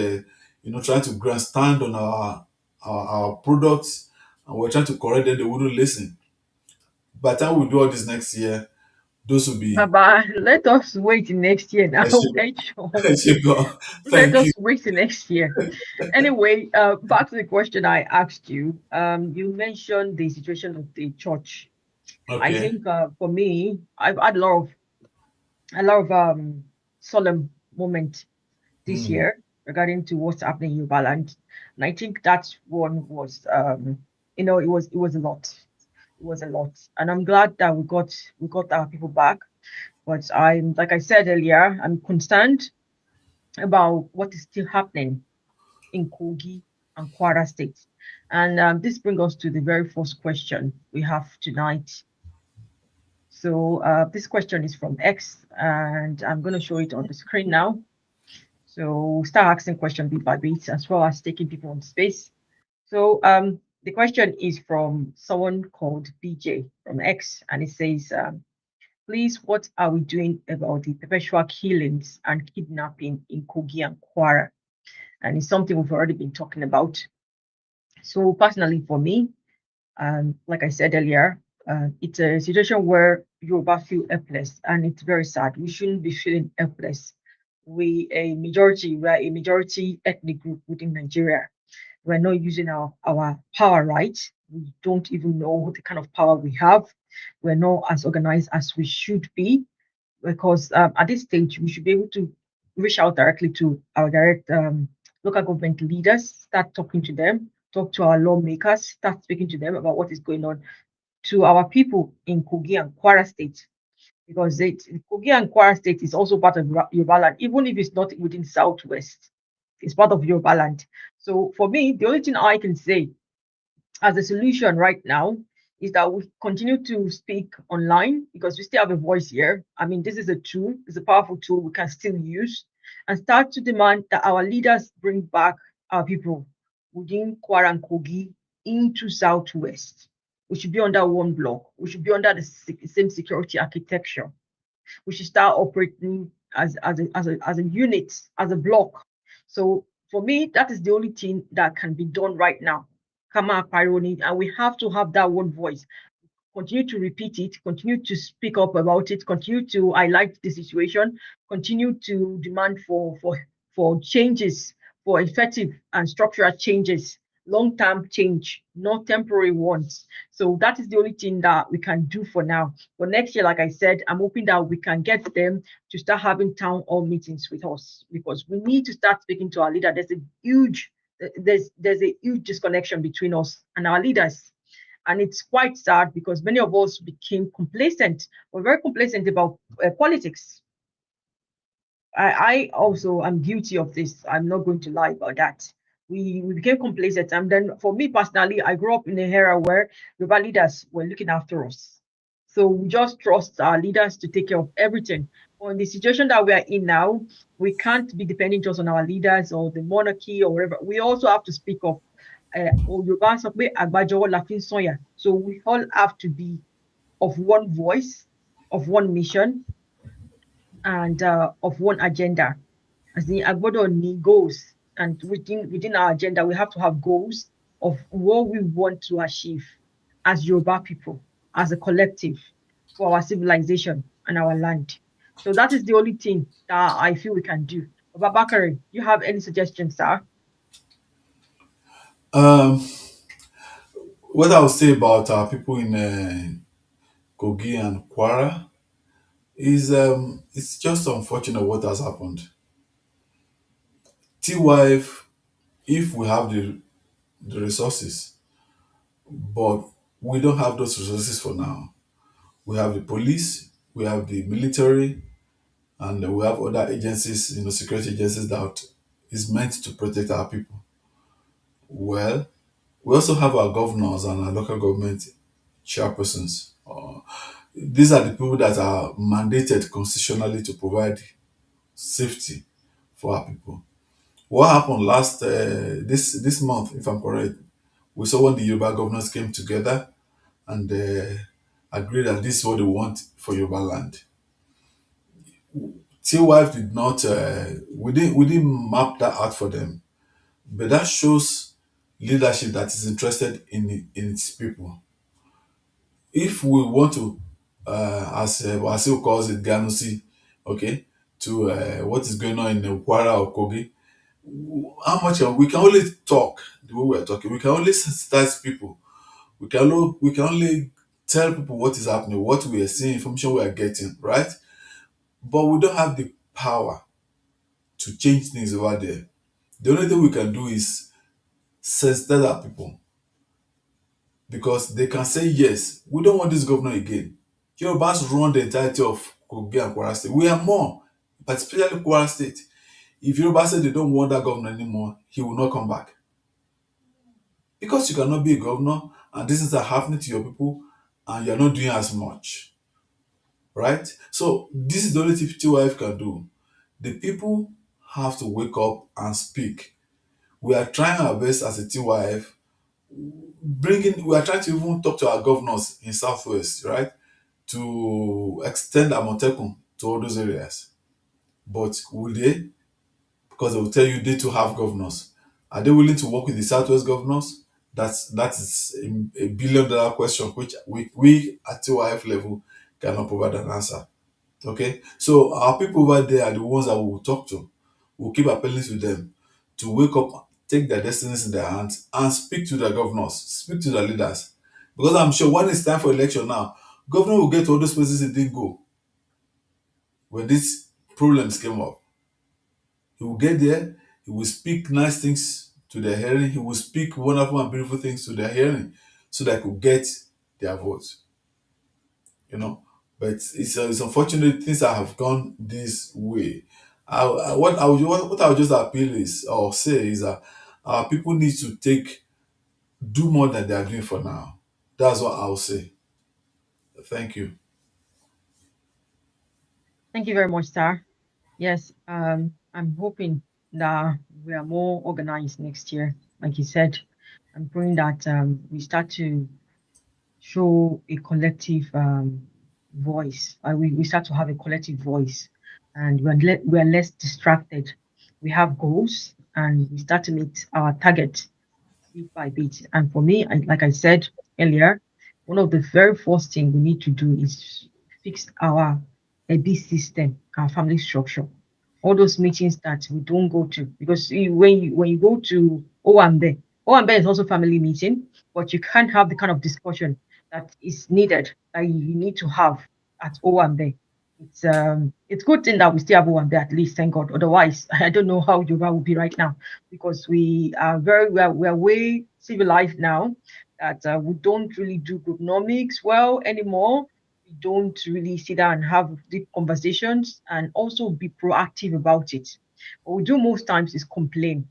trying to grandstand on our products, and we're trying to correct them. They wouldn't listen. By the time we do all this next year, those will be. Baba, let us wait next year now. Eshigo. Ensure. Eshigo. Let Thank you. us wait next year. Anyway, back to the question I asked you. You mentioned the situation of the church. I Okay. think for me, I've had a lot of solemn moment this Hmm. year regarding to what's happening in Yoruba land. And I think that one was it was a lot. It was a lot. And I'm glad that we got our people back. But I'm like I said earlier, I'm concerned about what is still happening in Kogi and Kwara State. And this brings us to the very first question we have tonight. So this question is from X, and I'm going to show it on the screen now. So we'll start asking question bit by bit, as well as taking people on space. So the question is from someone called BJ from X, and it says, please, what are we doing about the perpetual killings and kidnapping in Kogi and Kwara? And it's something we've already been talking about. So personally, for me, like I said earlier, it's a situation where Yoruba feel helpless, and it's very sad. We shouldn't be feeling helpless. We are a majority ethnic group within Nigeria. We're not using our power right. We don't even know the kind of power we have. We're not as organized as we should be, because at this stage we should be able to reach out directly to our direct local government leaders, start talking to them, talk to our lawmakers, start speaking to them about what is going on, to our people in Kogi and Kwara State, because Kogi and Kwara State is also part of Yoruba land, even if it's not within Southwest. It's part of Yoruba land. So for me, the only thing I can say as a solution right now is that we continue to speak online, because we still have a voice here. I mean, this is a tool, it's a powerful tool we can still use, and start to demand that our leaders bring back our people within Kwara and Kogi into Southwest. We should be under one block. We should be under the same security architecture. We should start operating as a unit, as a block. So for me, that is the only thing that can be done right now. Kama Pyroni, and we have to have that one voice. Continue to repeat it, continue to speak up about it, continue to highlight the situation, continue to demand for changes, for effective and structural changes, long-term change, not temporary ones. So that is the only thing that we can do for now. For next year, like I said, I'm hoping that we can get them to start having town hall meetings with us, because we need to start speaking to our leader. There's a huge disconnection between us and our leaders, and it's quite sad because many of us became complacent. We're very complacent about politics. I also am guilty of this. I'm not going to lie about that. We became complacent. And then for me personally, I grew up in an era where Yoruba leaders were looking after us. So we just trust our leaders to take care of everything. But in the situation that we are in now, we can't be depending just on our leaders or the monarchy or whatever. We also have to speak up. Yorùbá sọ pé àgbájọwọ́ la fi ń sọ̀yà. So we all have to be of one voice, of one mission, and of one agenda. As the Agbodo need goals, and within our agenda, we have to have goals of what we want to achieve as Yoruba people, as a collective, for our civilization and our land. So that is the only thing that I feel we can do. Babakari, do you have any suggestions, sir? Um, what I would say about our people in Kogi and Kwara is it's just unfortunate what has happened. T-Wife, if we have the resources, but we don't have those resources for now. We have the police, we have the military, and we have other agencies, security agencies that is meant to protect our people. Well, we also have our governors and our local government chairpersons. These are the people that are mandated constitutionally to provide safety for our people. What happened last this month, if I'm correct, we saw when the Yoruba governors came together and agreed that this is what they want for Yoruba land. T-Wife did not, we didn't map that out for them. But that shows leadership that is interested in its people. If we want to, as Wasil calls it, Ganusi, okay, to what is going on in Kwara or Kogi, how much we can only talk the way we're talking. We can only sensitize people. We can only tell people what is happening, what we are seeing, information we are getting, right? But we don't have the power to change things over there. The only thing we can do is sensitize our people because they can say yes. We don't want this governor again. Yorubas run the entirety of Kogi and Kwara State. We are more, but especially Kwara State. If Yoruba say they don't want that governor anymore, he will not come back. Because you cannot be a governor and these things are happening to your people and you're not doing as much, right? So this is the only thing TYF can do. The people have to wake up and speak. We are trying our best as a TYF, we are trying to even talk to our governors in Southwest, right? To extend Amotekun to all those areas. But will they? Because they will tell you they too have governors. Are they willing to work with the Southwest governors? That is a $1 billion question, which we at TYF level cannot provide an answer. Okay, so our people over there are the ones that we will talk to. We'll keep appealing to them to wake up, take their destinies in their hands, and speak to their governors, speak to their leaders. Because I'm sure when it's time for election now, governor will get to all those places he didn't go when these problems came up. He will get there, he will speak nice things to their hearing, he will speak wonderful and beautiful things to their hearing so that he could get their votes, you know. But it's unfortunate things that have gone this way. What I would just appeal is or say is that our people need to do more than they are doing for now. That's what I'll say. Thank you. Thank you very much, sir. Yes, I'm hoping that we are more organized next year. Like you said, I'm praying that we start to show a collective voice. We start to have a collective voice, and we're less distracted. We have goals, and we start to meet our target bit by bit. And for me, like I said earlier, one of the very first thing we need to do is fix our EB system, our family structure. All those meetings that we don't go to, because when you go to Owambe is also family meeting, but you can't have the kind of discussion that is needed that you need to have at Owambe. It's good thing that we still have Owambe at least, thank God. Otherwise, I don't know how Yoruba will be right now because we are way civilized now that we don't really do grouponomics well anymore. We don't really sit down and have deep conversations and also be proactive about it. What we do most times is complain.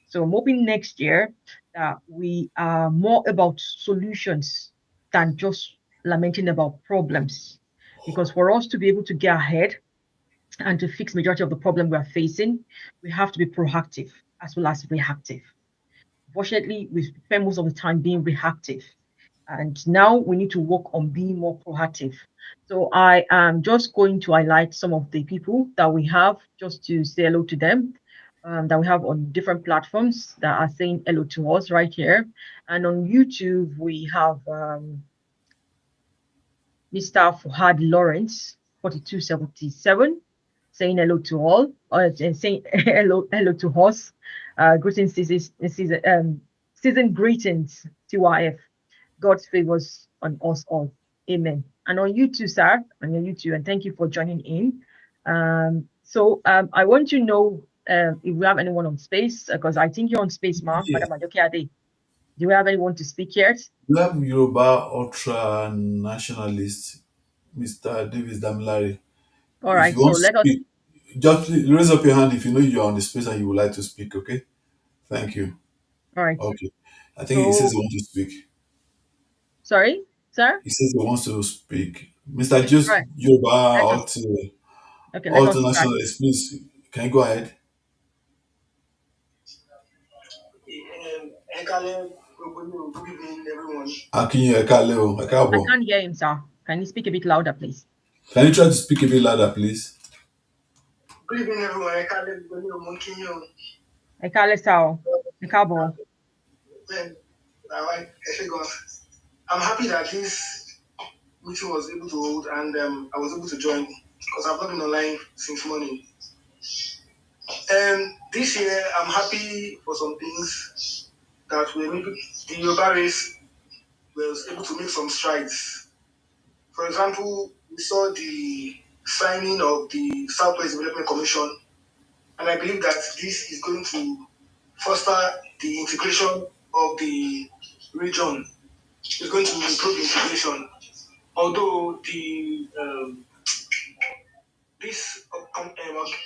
So I'm hoping next year that we are more about solutions than just lamenting about problems. Because for us to be able to get ahead and to fix majority of the problem we are facing, we have to be proactive as well as reactive. Unfortunately, we spend most of the time being reactive. And now we need to work on being more proactive. So I am just going to highlight some of the people that we have just to say hello to them. That we have on different platforms that are saying hello to us right here. And on YouTube, we have Mr. Fuhad Lawrence, 4277, saying hello to all, and saying hello to us. Greetings, season greetings, TYF. God's favors on us all. Amen. And on you too, sir, on your YouTube, and thank you for joining in. So I want to know if we have anyone on space, because I think you're on space, ma, Yeah. Madam Adoke Ade. Do we have anyone to speak yet? We have Yoruba ultra nationalist, Mr. Davis Damilari. All If right, you so want to let us. speak, just raise up your hand if you know you're on the space and you would like to speak, okay? Thank you. All right. Okay. I think he says So he wants to speak. sorry, sir. He says he wants to speak. Mr. All Just right. Yoruba Let us. Okay. Let us ultra start. nationalist, please, can you go ahead? Good evening, everyone. Akinyo, Ẹ I káàbọ̀. can't hear him, sir. Can you speak a bit louder, please? Can you try to speak a bit louder, please? Good evening, everyone. I can't let you know monkey you. Ẹ káalẹ́ sá o. Ẹ káàbọ̀. Then, I should go. I'm happy that this meeting was able to hold and I was able to join because I've not been online since morning. This year, I'm happy for some things that were maybe the Yoruba race was able to make some strides. For example, we saw the signing of the Southwest Development Commission, and I believe that this is going to foster the integration of the region. It's going to improve integration. Although this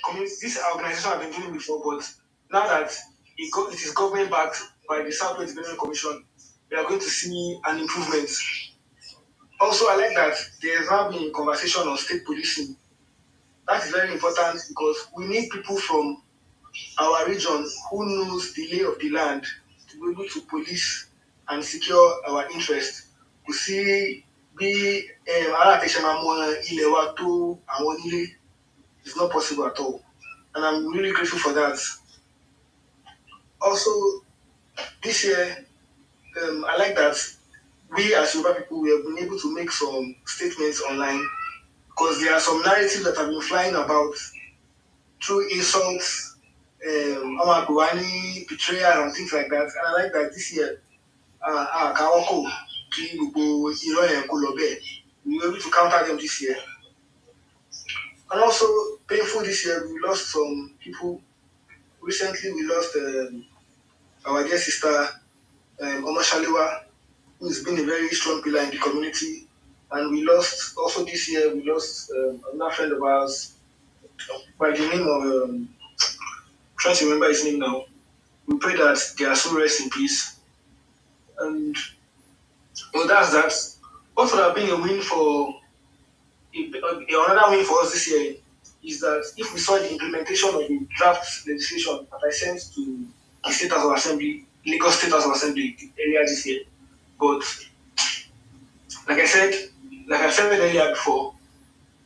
community, this organization have been doing it before, but now that it is government backed by the Southwest Development Commission, we are going to see an improvement. Also, I like that there has now been conversation on state policing. That is very important because we need people from our region who knows the lay of the land to be able to police and secure our interest. Kò sí bí aláàtẹ̀ṣe máa mọ ilẹ̀ wa tó àwọn onílé. It's not possible at all. And I'm really grateful for that. Also, this year, I like that we as Yoruba people, we have been able to make some statements online because there are some narratives that have been flying about through insults, betrayal and things like that. And I like that this year, we were able to counter them this year. And also, painful this year, we lost some people. Recently, we lost our dear sister, Oma Shaliwa, who has been a very strong pillar in the community. And we lost, also this year, we lost another friend of ours by the name of, trying to remember his name now. We pray that their soul rest in peace. And well, that's that. What would have been a win for another win for us this year is that if we saw the implementation of the draft legislation that I sent to the State House of Assembly, Lagos State House of Assembly earlier this year. But like I said earlier before,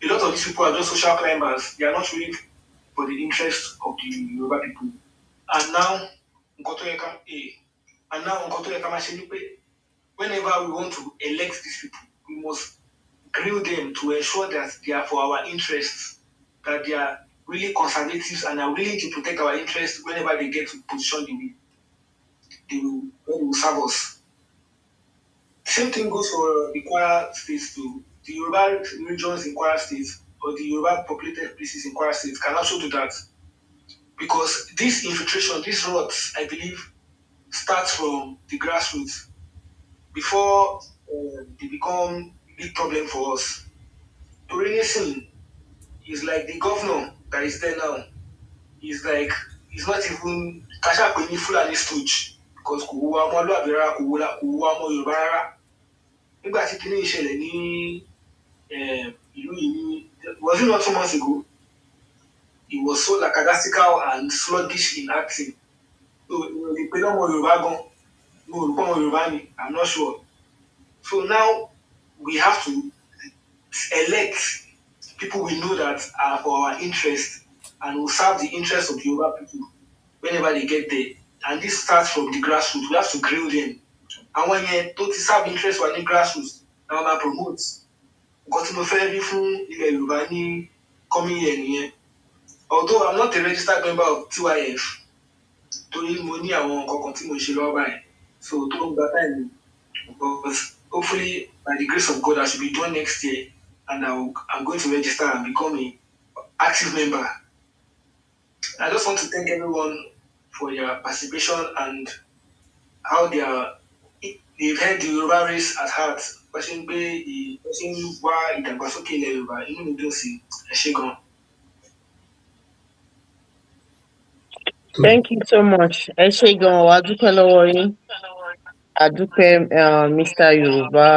a lot of these people are just social climbers. They are not really for the interest of the Yoruba people. And now, whenever we want to elect these people, we must grill them to ensure that they are for our interests, that they are really conservatives and are willing to protect our interests whenever they get to position they will serve us. Same thing goes for the Kwara states too. The Yoruba regions in Kwara states or the Yoruba populated places in Kwara states can also do that. Because this infiltration, these rots, I believe, starts from the grassroots before they become a big problem for us. Tourism is like the governor that is there now. He's not even Kasha Kweni Fulani stooge because kò wo ọmọlúwàbí rárá kò wo ọmọ Yorùbá rárá. Nígbà tí kinní ìṣẹ̀lẹ̀ ní ìlú yìí ní was it not 2 months ago? He was so lackadaisical and sluggish in acting. So ìpè lọ́mọ Yorùbá gan mo rò pé ọmọ Yorùbá ni I'm not sure. So now we have to elect people we know that are for our interest and will serve the interest of the Yoruba people whenever they get there. And this starts from the grassroots. We have to grill them. And when you don't serve interest for the grassroots, now I promote. Nǹkan tí mo fẹ́ rí fún ilẹ̀ Yorùbá ní coming year nìyẹn. Although I'm not a registered member of TYF, torí mo ní àwọn nǹkan kan tí mo ṣe lọ́wọ́ báyìí. So tó ń gba time. But hopefully, by the grace of God, I should be done next year, and I'm going to register and become an active member. I just want to thank everyone for their participation and how they've held the Yoruba race at heart. Thank you so much. Ẹ ṣé gan-an, wá dúpẹ́ lọ́wọ́ yín. Adúpẹ́ Mr. Yoruba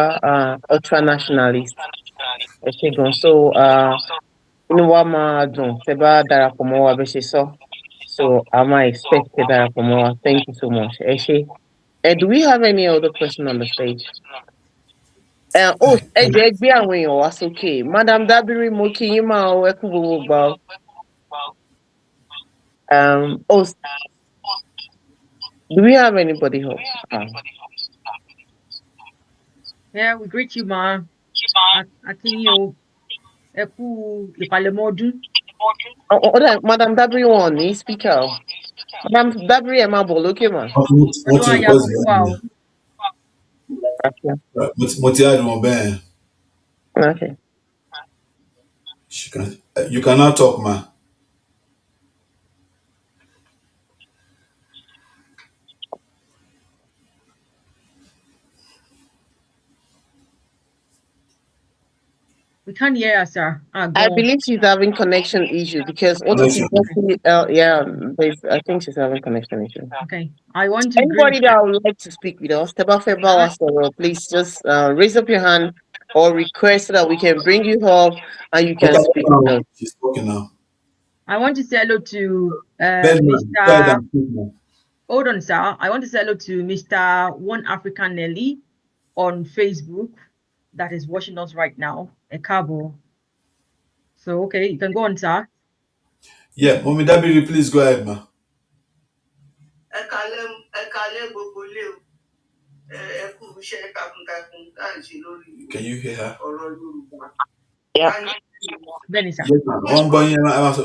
ultra nationalist. Ẹ ṣé gan. So inú wa máa dùn tẹ́ bá darapọ̀ mọ́ wa bẹ́ ṣe sọ. So I might expect tẹ́ darapọ̀ mọ́ wa. Thank you so much. Ẹ ṣé. Do we have any other person on the stage? Ẹ jẹ́ gbé àwọn èèyàn wá sókè. Madam Dabiri mo kí yín máa ẹ kú gbogbo gbà o. Oh, do we have anybody else? Yeah, we greet you, ma. Akinyo, Eku, Ipalemodu. Madam Dabri one, speaker. Madam Dabri Emma Boloke, ma. Wọ́n ti request the Wow. mo ti add wọn bẹ́ẹ̀. Okay. You can now talk, ma. We can't hear her, sir. I Go. believe she's having connection issue because what Connection. yeah, I think she's having connection issue. Okay. I want to Anybody greet. that would like to speak with us, please just raise up your hand or request so that we can bring you up and you can speak with us. She's talking now. I want to say hello to Then, go ahead Mr. and speak now. Hold on, sir. I want to say hello to Mr. One African Nelly on Facebook that is watching us right now. Ekabo. So, okay, you can go on, sir. Yeah, Mommy Dabiri, please go ahead, ma. Can you hear her? Yeah. Benny, sir. Yes, ma. Wọ́n gbọ́ yín,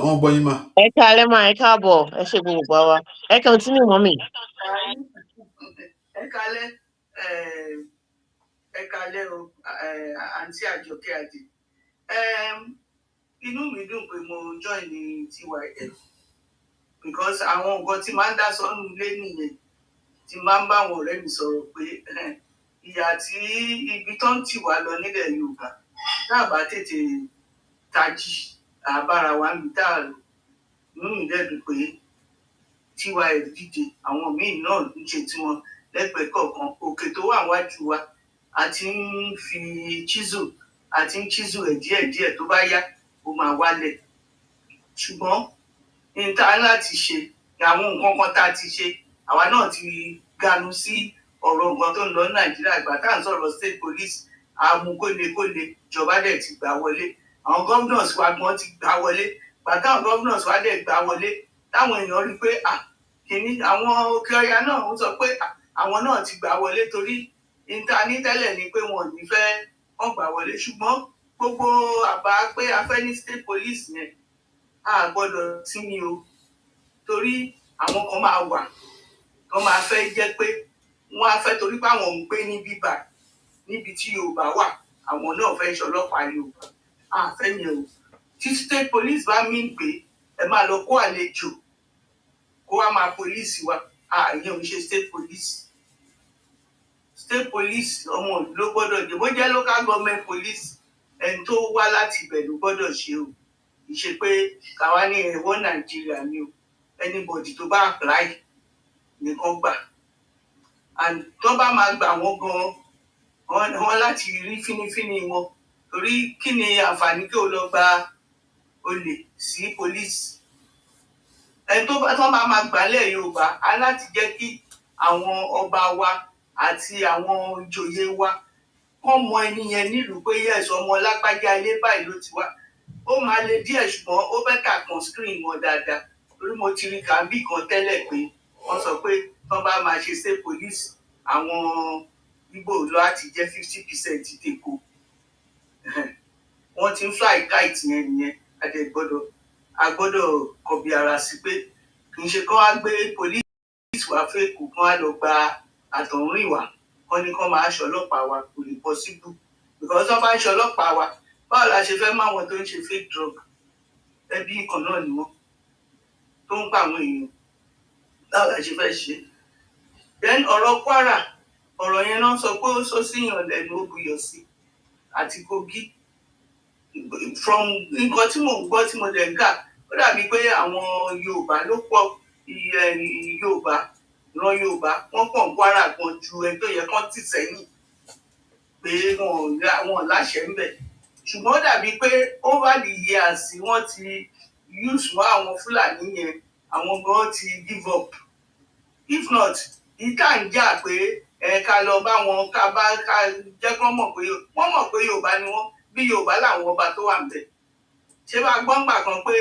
wọ́n gbọ́ yín, ma. Ẹ káalẹ́ ma, ẹ káàbọ̀, ẹ ṣé gbogbo wa. Ẹ continue, mommy. Àǹtí Àjọkẹ́ Adé. Inú mi dùn pé mo join ní TYF because àwọn nǹkan tí máa ń dá sọ́nù ilé nìyẹn tí máa ń bá àwọn ọ̀rẹ́ mi sọ̀rọ̀ pé ìyà tí ibi tó ń tì wá lọ nílẹ̀ Yorùbá tá a bá tètè tají àbára wa ń bí tá a lò inú mi dẹ́dùn pé TYF díje àwọn míì náà ń ṣe tiwọn lẹ́gbẹ̀ẹ́ kọ̀ọ̀kan òkè tó wà wájú wa àti ń fi chisel ẹ̀ díẹ̀díẹ̀ tó bá yá ó máa wálẹ̀ ṣùgbọ́n ní ta láti ṣe àwọn nǹkan kan tá a ti ṣe àwa náà ti ganu sí ọ̀rọ̀ nǹkan tó ń lọ ní Nàìjíríà ìgbà tá à ń sọ̀rọ̀ state police àmú kólekóle ìjọba dẹ̀ ti gbà wọlé àwọn governors wa gan ti gbà wọlé bàtà àwọn governors wa dẹ̀ gbà wọlé táwọn èèyàn rí pé kìíní àwọn Òkè Ọya náà ń sọ pé àwọn náà ti gbà wọlé torí níta ní tẹ́lẹ̀ ni pé wọn ò ní fẹ́ wọ́n gbà wọlé ṣùgbọ́n gbogbo àbá pé a fẹ́ ní state police yẹn a gbọ́dọ̀ sí ni o torí àwọn kan máa wà kan máa fẹ́ jẹ́ pé wọ́n á fẹ́ torí pé àwọn ń gbé ní bíbà níbi tí Yorùbá wà àwọn náà fẹ́ ṣọlọ́pàá Yorùbá a fẹ́ yẹn o tí state police bá mí pé ẹ máa lọ kó àlejò kó wá máa police wa ìyẹn ò ń ṣe state police ọmọ ló gbọ́dọ̀ dé bó jẹ́ local government police ẹni tó wá láti ibẹ̀ ló gbọ́dọ̀ ṣe o ìṣe pé káwa ní ẹ̀wọ́ Nàìjíríà ni o anybody tó bá apply nìkan gbà and tó bá máa gbà wọ́n gan wọ́n láti rí fínífíní wọn torí kí ni àǹfààní kí o lọ gba olè sí police ẹni tó bá máa gbàlẹ̀ Yorùbá á láti jẹ́ kí àwọn ọba wa àti àwọn ìjòyè wa kọ́ mọ ẹni yẹn nílùú pé yẹ̀sọ́ ọmọ lágbájá ilé báyìí ló ti wá ó máa le díẹ̀ ṣùgbọ́n ó fẹ́ kà kan screen wọn dáadáa torí mo ti rí kàmbí kan tẹ́lẹ̀ pé wọ́n sọ pé tán bá máa ṣe state police àwọn Ìgbò lọ àti jẹ́ 50% tèkó wọ́n ti ń fly kite yẹn nìyẹn a gbọ́dọ̀ kọbi ara sí pé kì í ṣe kán wá gbé police wá fẹ́ kó kán wá lọ gba àtọ̀húnrìnwá kán ní kán máa ṣọlọ́pàá wa kò lè possible because wọ́n bá ń ṣọlọ́pàá wa báwo la ṣe fẹ́ máa wọn tó ń ṣe fake drug ẹbí kan náà ni wọ́n tó ń pa àwọn èèyàn báwo la ṣe fẹ́ ṣe. Then ọ̀rọ̀ Kwara ọ̀rọ̀ yẹn náà sọ pé ó sọ síyàn lẹ́nu ó buyọ̀ sí àti Kogi from nǹkan tí mò ń gbọ́ tí mo dẹ̀ ń kà ó dàbí pé àwọn Yorùbá ló pọ̀ Yorùbá wọ́n pọ̀ ń Kwara gan ju ẹni tó yẹ kán tì sẹ́yìn pé wọn láṣẹ ń bẹ̀ ṣùgbọ́n ó dàbí pé over the years wọ́n ti use mọ́ àwọn Fúlàní yẹn àwọn gan ti give up if not ìta ń jà pé ká lọ bá wọn ká jẹ́ kán mọ̀ pé Yorùbá ni wọ́n bí Yorùbá làwọn ọba tó wà ń bẹ̀ ṣé bá gbọ́ngbà kan pé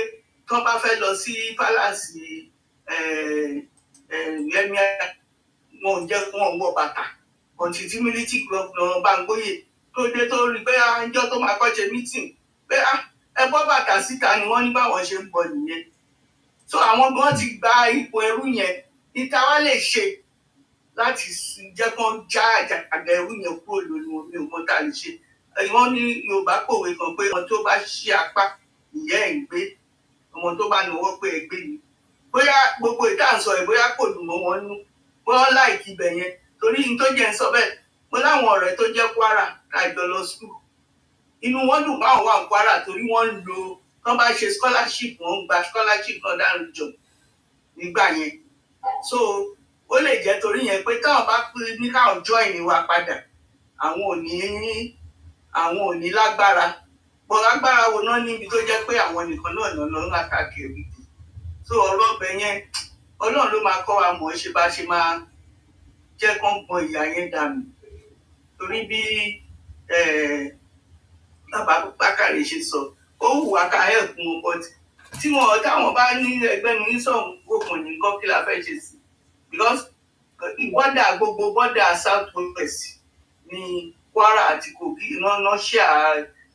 tó bá fẹ́ lọ sí pálásì Yẹmí wọn ò jẹ́ kí wọ́n wọ bàtà ọ̀tí tí mílítì gọ́ọ̀nà Bámgbóyè tó dé tó rí pé àjọ tó máa kọ́ ṣe mítìn pé ẹ bọ́ bàtà síta ni wọ́n ní báwọn ṣe ń bọ̀ nìyẹn. So àwọn gan ti gba ipò ẹrú yẹn níta wá lè ṣe láti jẹ́ kán já àjàgà ẹrú yẹn kúrò lórí wọn bí òun tá a lè ṣe. Wọ́n ní Yorùbá pòwe kan pé ọmọ tó bá ṣí apá ìyá ẹ̀ ń gbé ọmọ tó bá náwó pé ẹ gbé ni. Bóyá gbogbo ìdáǹsọ ẹ̀ bóyá kò dùn mọ́ wọn nú wọ́n láìkí ibẹ̀ yẹn torí ní tó jẹ́ ń sọ bẹ́ẹ̀ mo láwọn ọ̀rẹ́ tó jẹ́ Kwara kájọ lọ skul inú wọn dùn báwọn wà ní Kwara torí wọ́n ń lo tán bá ṣe scholarship wọ́n ń gba scholarship náà dáhùn jọ nígbà yẹn. So ó lè jẹ́ torí yẹn pé táwọn bá ní káwọn join wa padà àwọn ò ní lágbára bọ̀ lágbára wo náà níbi tó jẹ́ pé àwọn nìkan náà lọ́nà ńlá káàkiri. So ọ̀rọ̀ ọbẹ̀ yẹn Ọlọ́run ló máa kọ́ wa mọ̀ ṣe bá ṣe máa jẹ́ kán gbọ́n ìyá yẹn dànù torí bí bàbá Bákàrè ṣe sọ ó hùwà ká ẹ̀kún wọn but tí táwọn bá ní ẹgbẹ́ mi ní sọ̀hún gbòkàn ní nǹkan kí la fẹ́ ṣe sí because bọ́dà gbogbo bọ́dà South West ní Kwara àti Kogi iná ṣíà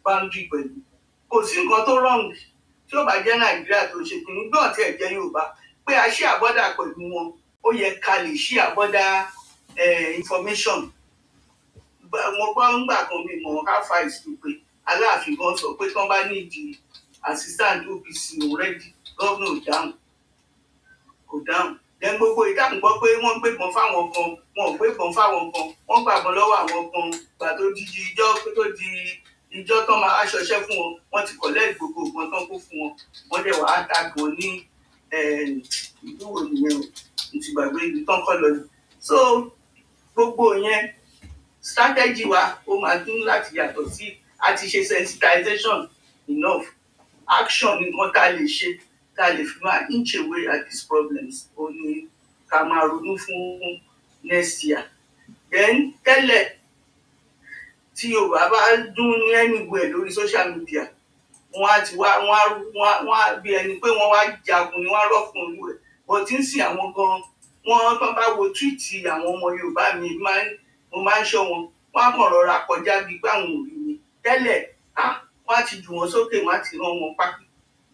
boundary pẹ̀lú kò sí nǹkan tó wrong tí ó bá jẹ́ Nàìjíríà tó ṣe kìíní gbọ́n tí ẹ̀ jẹ́ Yorùbá pé a ṣí àbọ́dà pẹ̀lú wọn ó yẹ ká lè ṣí àbọ́dà information. Mo gbọ́ ńgbà kan mi mọ̀ how far is to pé Aláàfin gan sọ pé tí wọ́n bá ní ìdí assistant OPC already gómìnà kò dáhùn. Then gbogbo ìdáhùn gbọ́ pé wọ́n gbébọn fáwọn kan wọn ò gbébọn fáwọn kan wọ́n gbàgbọ́n lọ́wọ́ àwọn kan gbà tó di ìjọ tán máa aṣọṣẹ́ fún wọn wọ́n ti collect gbogbo nǹkan tán kó fún wọn wọ́n dẹ̀ wàá tàgbọ̀n ní ìlú wo nìyẹn o ti gbàgbé ibi tán kọ́ lọ ni. So gbogbo yẹn strategy wa ó máa dín láti yàtọ̀ sí àti ṣe sensitization enough action nǹkan tá a lè ṣe tá a lè fi máa inch away at these problems ó ní ká máa ronú fún next year. Then tẹ́lẹ̀ tí Yorùbá bá dún ní anywhere lórí social media wọ́n á ti wá wọ́n á bí ẹni pé wọ́n wá jagun ni wọ́n á rọ́fún olú ẹ̀ bọ̀ tí ń sìn àwọn gan wọ́n tán bá wo túwìtì àwọn ọmọ Yorùbá mi mo máa ń ṣọ́ wọn wọ́n á kàn rọra kọjá bíi pé àwọn òbí mi tẹ́lẹ̀ wọ́n á ti jù wọ́n sókè wọ́n á ti rán wọn pápí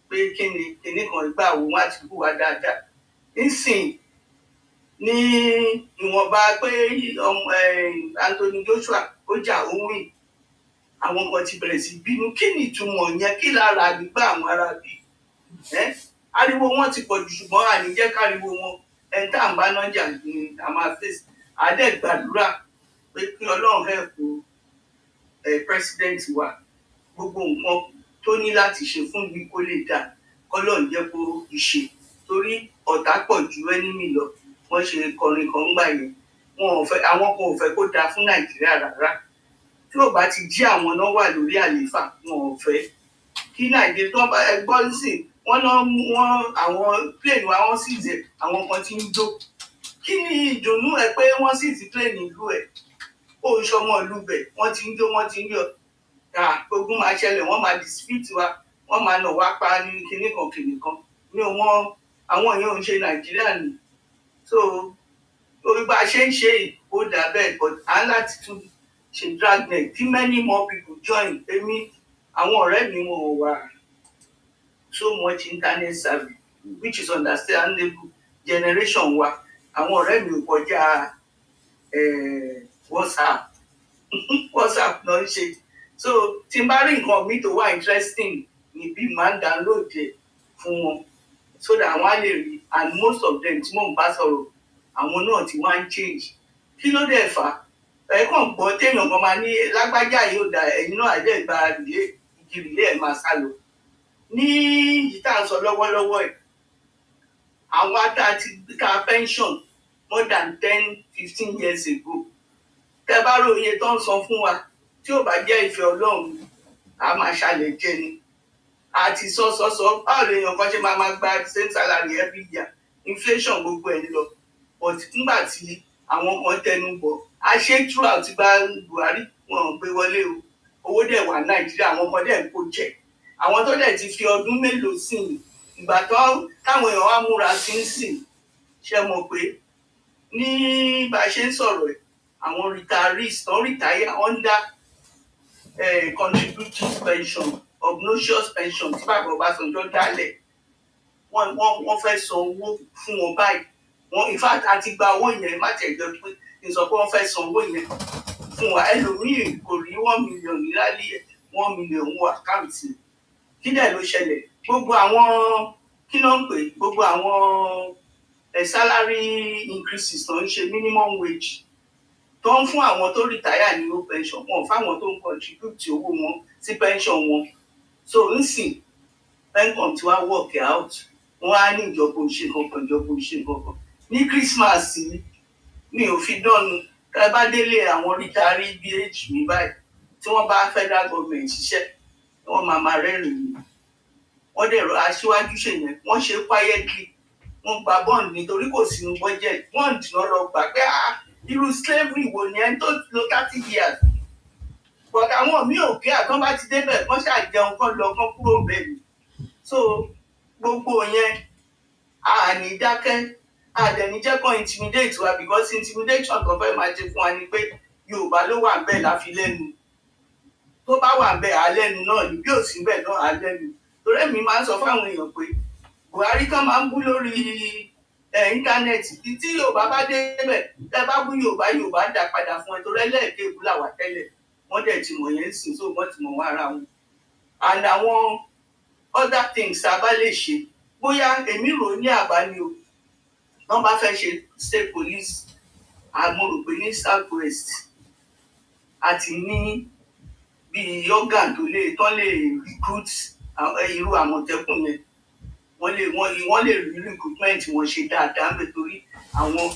pé kíni kan ìgbà wo wọ́n á ti bù wá dáadáa. Nísìn ní ìwọ̀nba pé Anthony Joshua ó jà ó wìn àwọn kan ti bẹ̀rẹ̀ sí bínú kí ni ìtumọ̀ yẹn kí lára àdúgbò àwọn ará bí ariwo wọn ti pọ̀ jù ṣùgbọ́n àníjẹ́ káriwo wọn ẹni tá à ń bá náà jà ní àmà fèsì àdẹ́ gbàdúrà pé kí Ọlọ́run help president wa gbogbo nǹkan tó ní láti ṣe fún mi kó lè dà kọ́lọ́run jẹ́ kó ìṣe torí ọ̀tá pọ̀ ju enemy lọ wọ́n ṣe kọrin kan gbà yẹn àwọn kan ò fẹ́ kó dáa fún Nàìjíríà rárá tí ò bá ti jí àwọn náà wà lórí àlééfà wọn ò fẹ́ kí Nàìjíríà tó bá gbọ́ sí wọ́n àwọn plane wa wọ́n sì jẹ́ àwọn kan tí ń jó kí ni ìdùnnú ẹ pé wọ́n sì ti plane ìlú ẹ̀ ó ń ṣọmọ ìlú bẹ̀ wọ́n ti ń jó wọ́n ti ń yọ̀ ogun máa ṣẹlẹ̀ wọ́n máa dispute wa wọ́n máa nà wá pa ní kinní kan ní àwọn èèyàn ń ṣe Nàìjíríà ni so orí bá a ṣe ń ṣe ó dà bẹ́ẹ̀ but à ń láti tún ṣe dragnet tí many more people join èmi àwọn ọ̀rẹ́ mi wọn ò wà so much internet savvy which is understandable generation wa àwọn ọ̀rẹ́ mi ò kọjá WhatsApp náà ń ṣe so tí n bá rí nǹkan mi tó wà interesting níbí máa ń download ẹ̀ fún wọn so that wọ́n á lè rí and most of them tí mò ń bá sọ̀rọ̀ àwọn náà ti wá ń change kí ló dé fà ẹ kàn gbọ́ téèyàn kan máa ní lágbájá yóò da ẹ̀yin náà àjẹ́ ìgbà ìjìnlẹ̀ ẹ̀ máa sá lọ ní yìí tá à ń sọ lọ́wọ́lọ́wọ́ ẹ̀ àwọn ata pension more than 10-15 years ago tẹ́ bá rò iye tó ń san fún wa tí ò bá jẹ́ ìfẹ́ Ọlọ́run a máa ṣàlẹ̀ jẹ ni àti sọ báwo lèèyàn kan ṣe máa gba same salary every year inflation gbogbo ẹ̀ ń lọ but nígbà tí àwọn kan tẹnu bọ̀ a ṣe throughout gba Buhari wọn ò gbé wọlé o owó dẹ̀ wà Nàìjíríà àwọn kan dẹ̀ ń kó jẹ àwọn tó dẹ̀ ti fi ọdún mélòó sìn ìgbà táwọn èèyàn wá múra sí ń sìn ṣe mọ̀ pé ní bá a ṣe ń sọ̀rọ̀ ẹ̀ àwọn retirees tán retire under contributory pension obnoxious pension tí bàbá Ọbásanjọ́ dálẹ̀ wọ́n fẹ́ san owó fún wọn báyìí in fact a ti gba owó yẹn má tẹ̀ jẹ́ pé n sọ pé wọ́n fẹ́ san owó yẹn fún wa ẹlòmíì kò rí 1 million ní rálí 1 million wọ àkáǹtì kí dẹ̀ ló ṣẹlẹ̀ gbogbo àwọn kí ló ń pè gbogbo àwọn salary increases tó ń ṣe minimum wage tó ń fún àwọn tó retire ní no pension wọn fáwọn tó ń contribute owó wọn sí pension wọn so ń sìn pension tí wàá work out wọn á ní ìjọba òṣè kankan ní Christmas mi ò fi dọ́nu ká bá délé àwọn retiree bí age mi báyìí tí wọ́n bá federal government ṣiṣẹ́ wọ́n máa rẹ́rìn-ín wọ́n dẹ̀rọ aṣíwájú ṣèyẹn wọ́n ṣe quietly wọ́n gba bond nítorí kò sínú budget bond náà lọ gbà pé irú slavery wo ni ẹni tó lo 30 years but àwọn míì ò kí àtọ́ bá ti débẹ̀ wọ́n ṣàjẹun kán lọ kán kúrò bẹ́ẹ̀ ni so gbogbo yẹn àní dákẹ́ àdẹ̀ní jẹ́ kán intimidate wa because intimidation kan fẹ́ máa ṣe fún wa ni pé Yorùbá ló wà bẹ́ẹ̀ láfi lẹ́nu tó bá wà bẹ́ẹ̀ alẹ́nu náà ni bí ò sí bẹ́ẹ̀ náà alẹ́nu torí èmi máa ń sọ fáwọn èèyàn pé Buhari kan máa ń bú lórí íńtánẹ́ẹ̀tì tí Yorùbá bá débẹ̀ tẹ́ bá bú Yorùbá dá padà fún ẹ torí ẹlẹ́ẹ̀kẹ́ ìbú làwà tẹ́lẹ̀ wọ́n dẹ̀ ti mọ̀ yẹn sìn so wọ́n ti mọ̀ wọ́n ara wọn and àwọn other things tá a bá lè ṣe bóyá èmi rò ní àbá ni o wọ́n bá fẹ́ ṣe state police àmọ́ rò pé ní south west àti ní bíi organ tó lè tán lè recruit irú àmọ̀tẹ́kùn yẹn wọ́n lè rí recruitment wọn ṣe dáadáa nítorí àwọn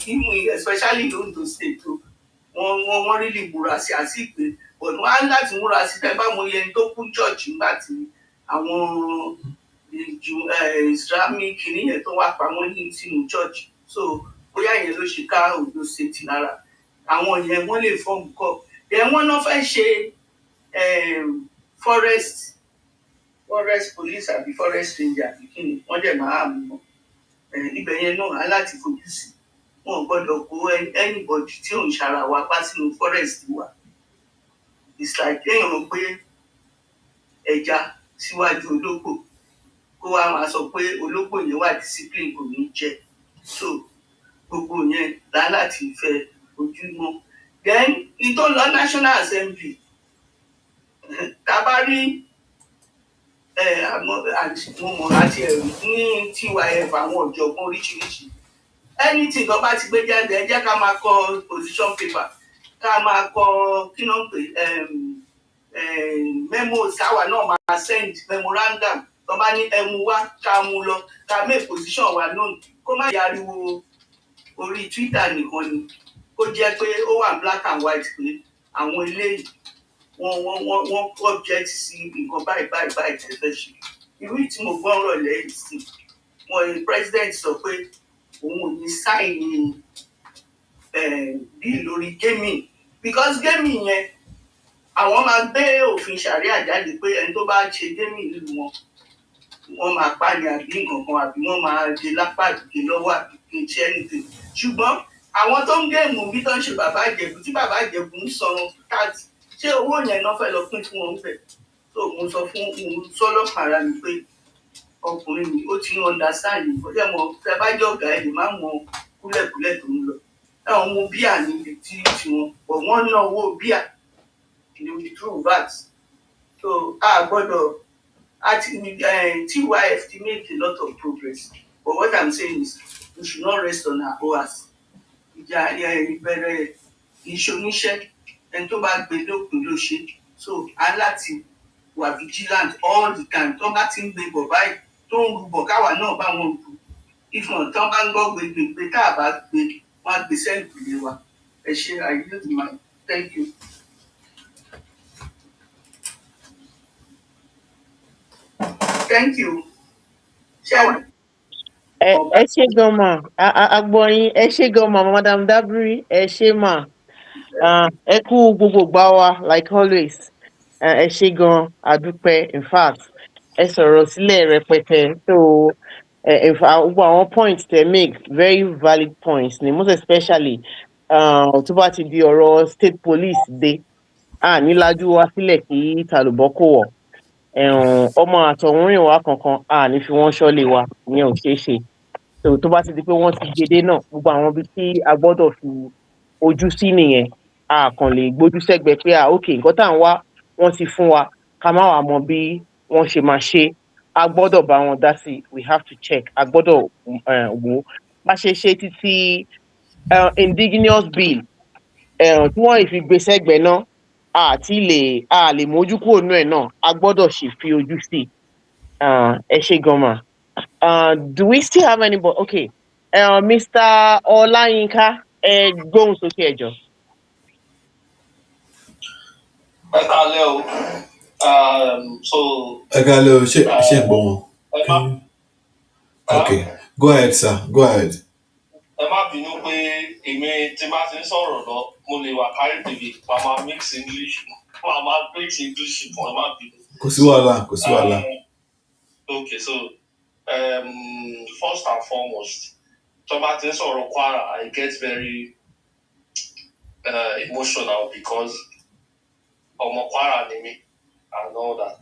especially Ondo state o wọ́n rí lè múra sí àsìpé but wọ́n á láti múra sí tẹ́ bá mọ iye tó kún church nígbà tí àwọn Islamic kìnìyẹn tó wà pamọ́ ní sínú church so bóyá yẹn ló ṣe ká Ondo state lára àwọn yẹn wọ́n lè fọ́ọ̀mù kọ́ yẹn wọ́n náà fẹ́ ṣe forest police àbí forest ranger àbí kíni wọ́n dẹ̀ máa mú ibẹ̀ yẹn náà aláti fojú sí wọn ò gbọ́dọ̀ kó anybody tí ò ń ṣara wa pa sínú forest wa it's like kéèyàn gbé ẹja síwájú ológbò kó wá máa sọ pé ológbò yẹn wà discipline kò ní jẹ so gbogbo yẹn láti fẹ́ ojú mọ́ then ìtò lọ National Assembly tá a bá rí mo mọ̀ láti ẹ̀rù ní TYF àwọn ọ̀jọ̀gbọ́n oríṣiríṣi anything tó bá ti gbé jáde ẹ jẹ́ ká máa kọ position paper ká máa kọ kí ló ń pè memo sáwà náà máa send memorandum tó bá ní ẹmu wá ká mú lọ ká make position wa known kó má yariwo orí Twitter nìkan ni kó jẹ́ pé ó wà black and white pé àwọn eléyìí wọ́n object sí nǹkan báyìí tẹ́ fẹ́ ṣe irú tí mo gbọ́ ọ̀rọ̀ lẹ́yìn sí wọn president sọ pé òun ò ní sáìnì bíi lórí gaming because gaming yẹn àwọn máa gbé òfin ṣàríà jáde pé ẹni tó bá ṣe gaming nínú wọn máa pa ní àbí nǹkan kan àbí wọ́n máa de lápá àdìgẹ lọ́wọ́ àbí kí n ṣe anything ṣùgbọ́n àwọn tó ń géèmù bí tó ń ṣe bàbá Ìjẹ̀bú tí bàbá Ìjẹ̀bú ń san káàdì ṣé owó yẹn náà fẹ́ lọ pín fún wọn bẹ̀ so mo sọ lọ́kàn ara mi pé ọkùnrin mi ó ti ń understand ó jẹ́ mọ tẹ bá jẹ́ ọ̀gá ẹ̀ lè má mọ kúlẹ̀kúlẹ̀ tó ń lọ táwọn ọmọ bíà ní ibi tí tiwọn pọ̀ wọ́n ná owó bíà ní true VAT so a gbọ́dọ̀ TYF ti make a lot of progress but what I'm saying is we should not rest on our oars ìjà ìbẹ̀rẹ̀ ìṣoníṣẹ́ ẹni tó bá gbé lópin ló ṣe so a láti wà vigilant all the time tó bá ti ń gbé bọ̀ báyìí tó ń rúbọ káwa náà bá wọn rú ìfọ̀n tó bá ń gbọ́ gbégbé tá a bá gbé wọn á gbé sẹ́ǹkìlẹ̀ wa ẹ ṣe I yield my thank you. Thank you. ẹ ṣé gan mà agbọ̀nyin ẹ ṣé gan mà Madam Dabiri ẹ ṣé mà ẹ kú gbogbo gbà wá like always ẹ ṣé gan adúpẹ́ in fact ẹ sọ̀rọ̀ sílẹ̀ rẹpẹtẹ so If our points they make very valid points ni most especially tó bá ti di ọ̀rọ̀ state police dé nílájú wá sílẹ̀ kí tàlùbọ́ kò wọ̀ ọmọ àtọ̀húnrìn wa kankan ní fi wọ́n ṣọ́lé wa ìyẹn ò ṣeé ṣe tó bá ti di pé wọ́n ti gbede náà gbogbo àwọn ibi tí a gbọ́dọ̀ fi ojú sí nìyẹn a kàn lè gbójú sẹ́gbẹ̀ẹ́ pé ok nǹkan tá à ń wá wọ́n ti fún wa ká má wàá mọ bí wọ́n ṣe máa ṣe a gbọ́dọ̀ bá wọn dá sí we have to check a gbọ́dọ̀ wò ó bá ṣe ṣe títí indigenous bill tí wọ́n fi gbé sẹ́gbẹ̀ẹ́ náà a lè mójú kúrò nínú ẹ̀ náà a gbọ́dọ̀ sì fi ojú sí ẹ ṣe gan-an. Do we still have anybody? Okay. Mr. Olayinka, gbóhùn sókè ẹ jọ̀ọ́. Ẹ káalẹ́ o. So. Ẹ káalẹ́ o, ṣé ń gbọ́ wọn? Okay, go ahead, sir. Go ahead. Ẹ má bínú pé èmi tí bá ti ń sọ̀rọ̀ lọ, mo lè wà kárí tèmi, màá mix English, màá mix English fún ẹ má bínú. Kò sí wàhálà. Okay, so first and foremost, tó bá ti ń sọ̀rọ̀ Kwara, I get very emotional because ọmọ Kwara ni mí and all that.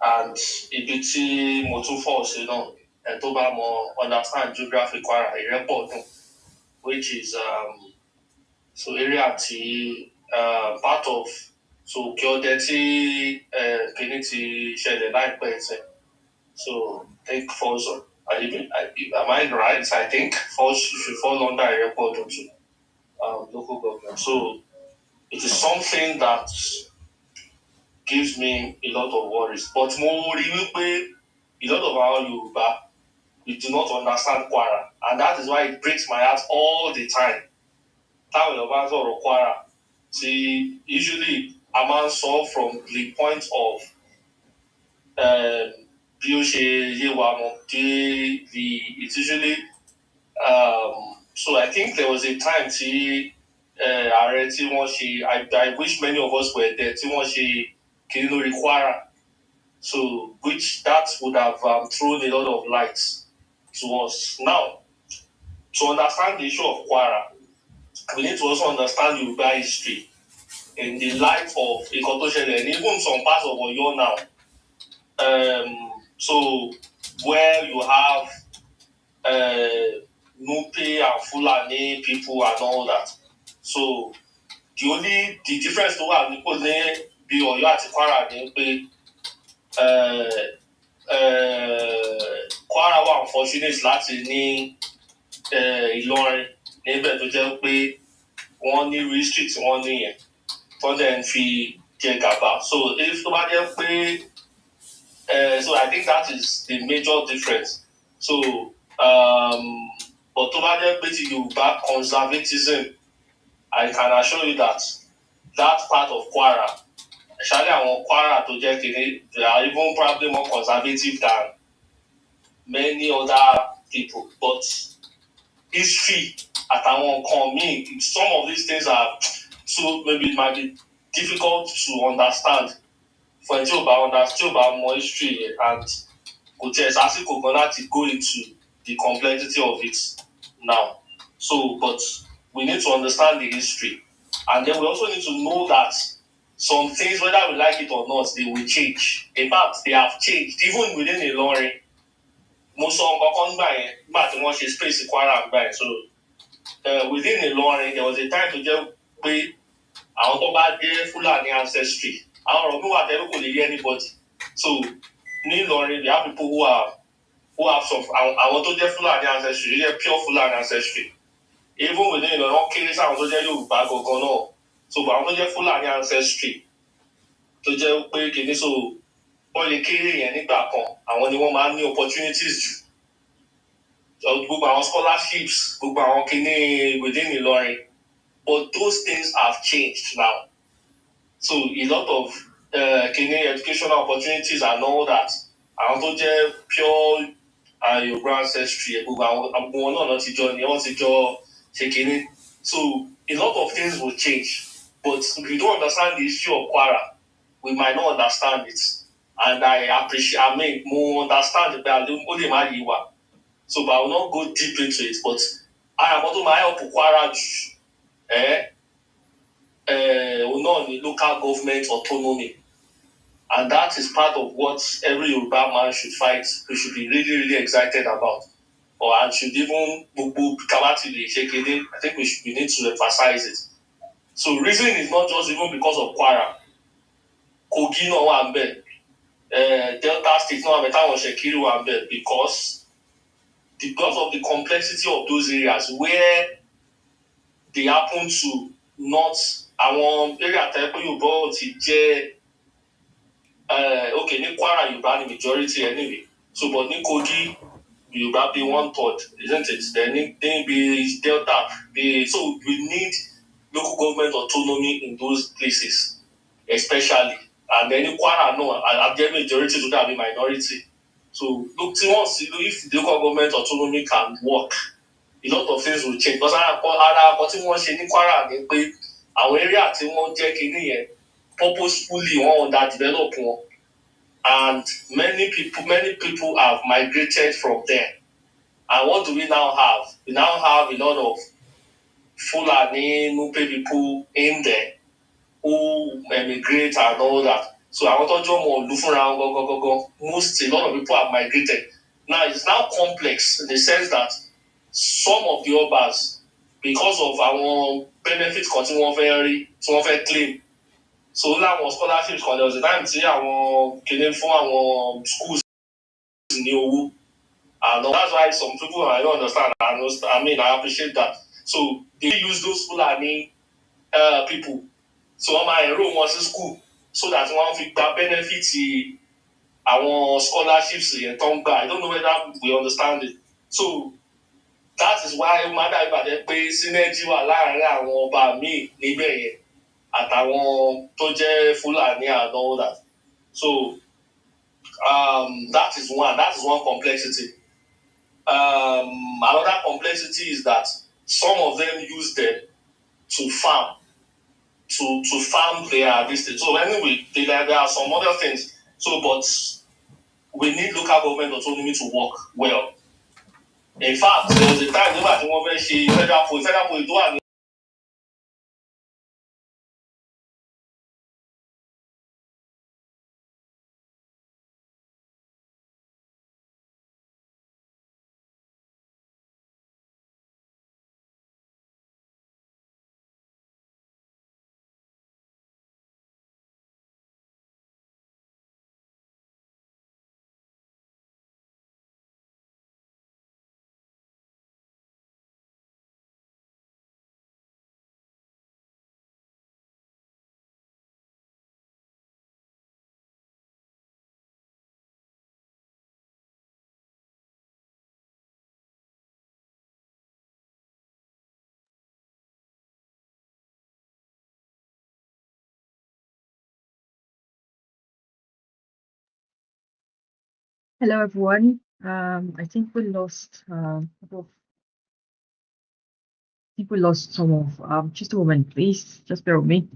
And ibi tí mo tún fọ̀ sí náà, ẹ tó bá mọ understand geography Kwara, Ìrẹ́pọ̀dùn, which is so area tí part of so kí ọdẹ tí kìíní ti ṣẹlẹ̀ láìpẹ́ ẹsẹ̀. So I think falls on. Am I right? I think should fall under Ìrẹ́pọ̀dùn to local government. So it is something that gives me a lot of worries. But mo rí wípé a lot of our Yoruba, we do not understand Kwara, and that is why it breaks my heart all the time. Táwọn Yorùbá sọ̀rọ̀ Kwara, see, usually a máa ń sọ from the point of bí ó ṣe yé wa mọ̀ it's usually so I think there was a time tí ààrẹ tí wọ́n ṣe I wish many of us were there tí wọ́n ṣe kiri lórí Kwara, so which that would have thrown a lot of light to us. Now, to understand the issue of Kwara, we need to also understand Yoruba history in the light of nǹkan tó ṣẹlẹ̀ and even some parts of Oyo now. So where you have Nupe and Fulani people and all that. So the difference tó wà ní kò ní bí Ọ̀yọ́ àti Kwara ní pé Kwara wà unfortunate láti ní Ìlọrin níbẹ̀ tó jẹ́ pé wọ́n ní restrict wọ́n níyẹn tó dẹ̀ ń fi jẹ gàba. So if tó bá jẹ́ pé so I think that is the major difference. So but tó bá jẹ́ pé ti Yorùbá conservatism, I can assure you that part of Kwara, especially àwọn Kwara tó jẹ́ kìíní, they are even probably more conservative than many other people. But history àtàwọn nǹkan míì, some of these things are so maybe it might be difficult to understand for tí ò bá mọ history and kò tiẹ̀ sásìkò gan láti go into the complexity of it now. So but we need to understand the history, and then we also need to know that some things, whether we like it or not, they will change. In fact, they have changed even within Ìlọrin. Mo sọ nǹkan kan nígbà yẹn nígbà tí wọ́n ṣe space Kwara nígbà yẹn. So within Ìlọrin, there was a time tó jẹ́ pé àwọn tó bá dé Fulani ancestry, àwọn ọ̀rọ̀ mi wà tẹ́lẹ̀ kò lè yé anybody. So ní Ìlọrin, there are people who have some àwọn tó jẹ́ Fulani ancestry, they are pure Fulani ancestry. Even within Ìlọrin, wọ́n kéré sáwọn tó jẹ́ Yorùbá gangan náà. So àwọn tó jẹ́ Fulani ancestry tó jẹ́ pé kìíní, so wọ́n lè kéré yẹn nígbà kan, àwọn ni wọ́n máa ń ní opportunities jù. Gbogbo àwọn scholarships, gbogbo àwọn kìíní within Ìlọrin. But those things have changed now. So a lot of kìíní educational opportunities and all that. Àwọn tó jẹ́ pure Yoruba ancestry, gbogbo àwọn náà ti jọ ni wọ́n ti jọ ṣe kìíní. So a lot of things will change. But if you don't understand the issue of Kwara, we might not understand it. And I appreciate, more understand it, but ó lè má yé wa. So, but I will not go deep into it. But I want to my help Kwara local government autonomy. And that is part of what every Yoruba man should fight. We should be really, really excited about. And should even I think we need to emphasize it. So reasoning is not just even because of Kwara. Kogi no one Delta State no one Shekiri one because of the complexity of those areas where they happen to not àwọn area tẹ́ pé Yorùbá ti jẹ́ okay ní Kwara Yorùbá ni majority anyway. So but ní Kogi Yoruba be 1/3, isn't it? Then be Delta. So we need local government autonomy in those places, especially. And then Kwara, no, I'm the majority to that be minority. So look, if the local government autonomy can work, a lot of things will change. Because Kwara our area tí wọ́n jẹ́ kínní yẹn purposefully wọ́n underdevelop wọn. And many people have migrated from there. And what do we now have? We now have a lot of Fulani, Nupe people in there who emigrate and all that. So I want to join more around go. A lot of people have migrated. Now it's now complex in the sense that some of the Obas, because of our benefits, continue very claim. So now our scholarships, there was a time our schools in Owu. And that's why some people I don't understand. I appreciate that. So they use those Fulani people. So on my enroll was in school so that one fit benefit our scholarships in Tonga. I don't know whether we understand it. So that is why Mada Ibadan pé synergy wà láàárín àwọn ọba míì níbẹ̀ yẹn àtàwọn tó jẹ́ Fulani and all that. So that is one complexity. Another complexity is that some of them use them to farm, to farm their district. So anyway, there are some other things. So, but we need local government autonomy to work well. In fact, there was a time nígbà tí wọ́n fẹ́ ṣe federal police tó wà ní. Hello, everyone. I think we lost some of just a moment, please. Just bear with me.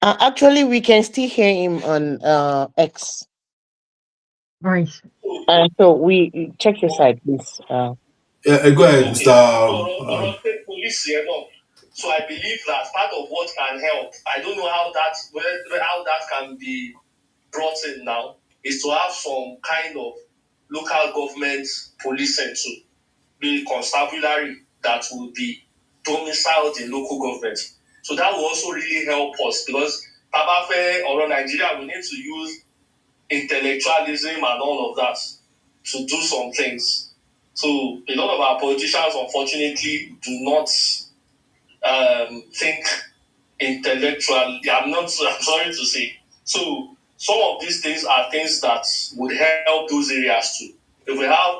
Actually, we can still hear him on X. Right. So we check your side, please. Yeah, go ahead, Mr. So I believe that part of what can help, I don't know how that can be brought in now, is to have some kind of local government policing to be constabulary that will be domiciled in local government. So that will also really help us because Tabafe or Nigeria, we need to use intellectualism and all of that to do some things. So a lot of our politicians, unfortunately, do not think intellectually. I'm sorry to say. So some of these things are things that would help those areas too. If we have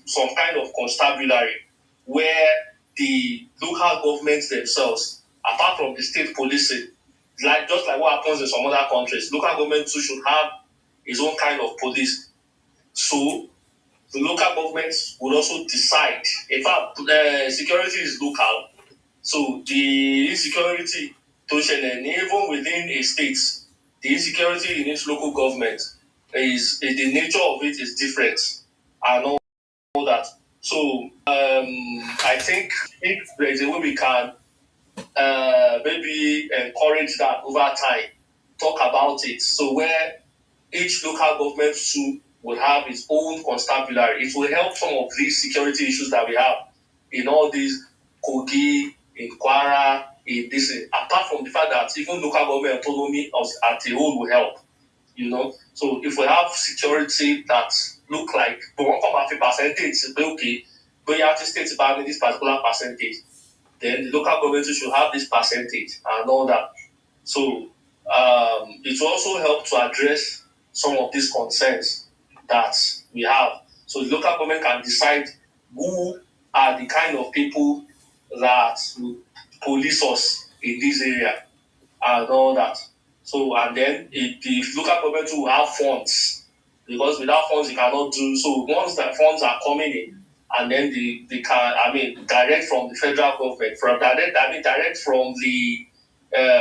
some kind of constabulary where the local governments themselves, apart from the state policing, just like what happens in some other countries, local government too should have its own kind of police. So the local governments would also decide. In fact, security is local. So the insecurity, even within a state, the insecurity in each local government is the nature of it is different. And all that. So I think if there is a way we can maybe encourage that over time, talk about it. So where each local government too would have its own constabulary. It will help some of these security issues that we have in all these Kogi, in Kwara, in this. Apart from the fact that even local government autonomy at a whole will help, So if we have security that look like, but won't come at a percentage, okay, but you have to state about this particular percentage, then the local government should have this percentage and all that. So it will also help to address some of these concerns that we have. So the local government can decide who are the kind of people that will police us in this area and all that. So and then the local government will have funds, because without funds you cannot do. So once the funds are coming in, and then they can, direct from the federal government, direct from the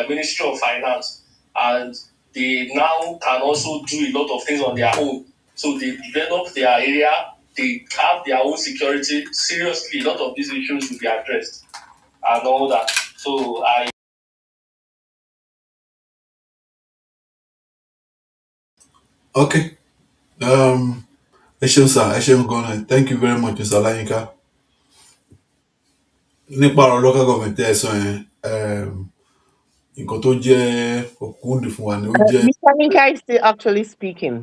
Ministry of Finance, and they now can also do a lot of things on their own. So they develop their area, they have their own security. Seriously, a lot of these issues will be addressed and all that. So Okay. Ẹ ṣeun sir, ẹ ṣeun gan-an. Thank you very much, Mr. Olayinka. Nípa ọ̀rọ̀ local government tẹ́ ẹ sọ yẹn, nǹkan tó jẹ́ òkúndù fún wa ni ó jẹ́. Mr. Minka is still actually speaking.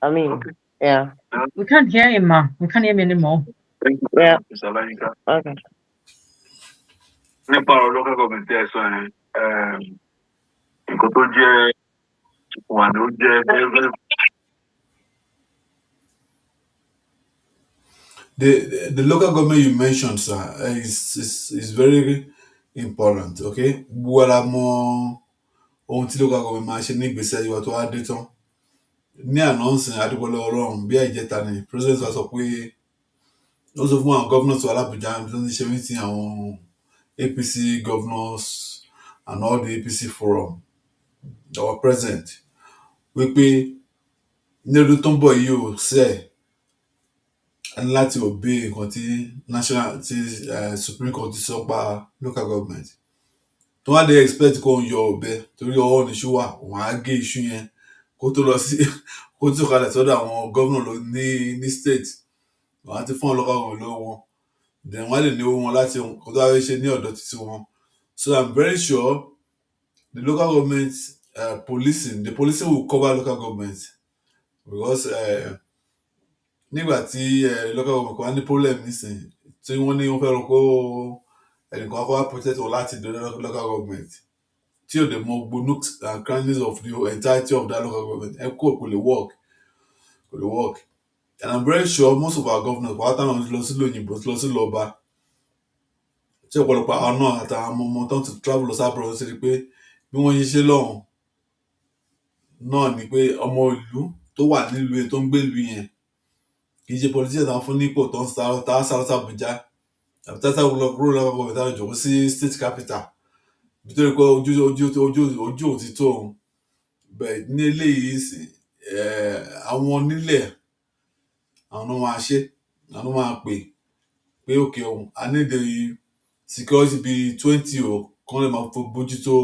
I mean, okay. Yeah. We can't hear him, ma. We can't hear him anymore. Thank you very much, Mr. Olayinka. Okay. Nípa ọ̀rọ̀ local government tẹ́ ẹ sọ yẹn, nǹkan tó jẹ́ wà ló jẹ́. The local government you mentioned, sir, is very important. Okay, gbogbo ara mọ ohun tí local government máa ṣe ní ìgbésẹ̀ ìwà tó wá dé tán. Ní àná ńsìn adúpọ̀lọ́ Ọlọ́run bí ìjẹta ni president wa sọ pé ó sọ fún àwọn governors wa l'Abuja tó ń ṣe meeting àwọn APC governors and all the APC forum that were present wípé ní ọdún tó ń bọ̀ yìí ò sẹ́ẹ̀ and láti obey nǹkan tí Supreme Court sọ pa local government tó wá dé expect kó ń yọ ọ̀bẹ torí ọwọ́ níṣu wà wọ́n á gé iṣu yẹn kó tó lọ sí kó tó kalẹ̀ sọ́dọ̀ àwọn governor ní state wọ́n á ti fún local government lówó wọn then wọ́n á lè ní owó wọn láti kó tó wá ṣe ní ọ̀dọ̀ títí wọn. So I'm very sure the local government the policing will cover local government because nígbà tí local government kan wá ní problem nísìn tí wọ́n ní wọ́n fẹ́ rọ kó ẹnìkan kó wá protect wọn láti the local government tí ò dé mọ gbogbo nooks and crannies of the entirety of that local government ẹ kò lè work and I'm very sure most of our governors wà táwọn lọ sí lóyìnbó lọ sí lọ́ba tí ọ̀pọ̀lọpọ̀ àwọn náà àtàwọn ọmọ tó ń ti travel lọ sábà lọ sí rí pé bí wọ́n ṣe ṣe lọ́hùn náà ni pé ọmọ ìlú tó wà nílùú yẹn tó ń gbé ìlú yẹn kì í ṣe politician táwọn fún nípò tó ń tá sáré sàbújá àbí tá sáré lọ kúrò lọ́wọ́ gọ́ọ̀mẹ̀ntì táwọn jòkó sí state capital nítorí pé ojú ò ti tó òun bẹ́ẹ̀ ní eléyìí sì àwọn onílẹ̀ àwọn náà máa ṣe àwọn náà máa pé òkè òun a ní the security bíi 20 o kán lè máa bójútó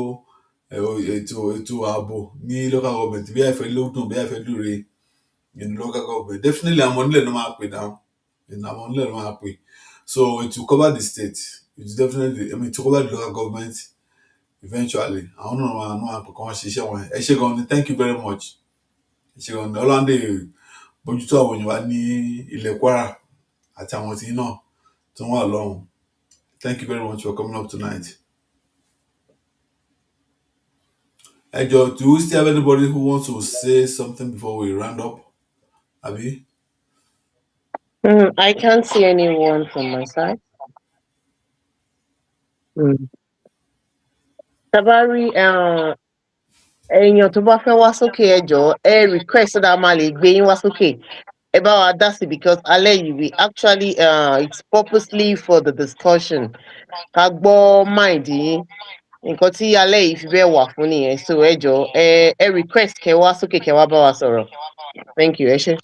ètò ààbò ní local government bí àìfẹ́ lódùn bí àìfẹ́ lóore in local government definitely àwọn onílẹ̀ ló máa pè down àwọn onílẹ̀ ló máa pè so it will cover the state it will definitely to cover the local government eventually àwọn náà máa pè kán wọ́n ṣiṣẹ́ wọn ẹ ṣé gan ni thank you very much ẹ ṣé gan ni Ọlọ́run bójútó àwọn èèyàn wa ní ilẹ̀ Kwara àti àwọn tí náà tó wà lọ́hùn. Thank you very much for coming up tonight. Do we still have anybody who wants to say something before we round up? Abi? I can't see anyone from my side. Tabari, èèyàn tó bá fẹ́ wá sókè ẹ jọ̀ọ́ ẹ request so that máa lè gbé yín wá sókè about Adasi because Ale, we actually it's purposely for the discussion. Kagbo mind yín. Nǹkan tí alẹ́ yìí fi bẹ́ẹ̀ wà fún nìyẹn. So ẹ jọ ẹ request kẹ wá sókè kẹ wá bá wa sọ̀rọ̀. Thank you. Ẹ ṣé.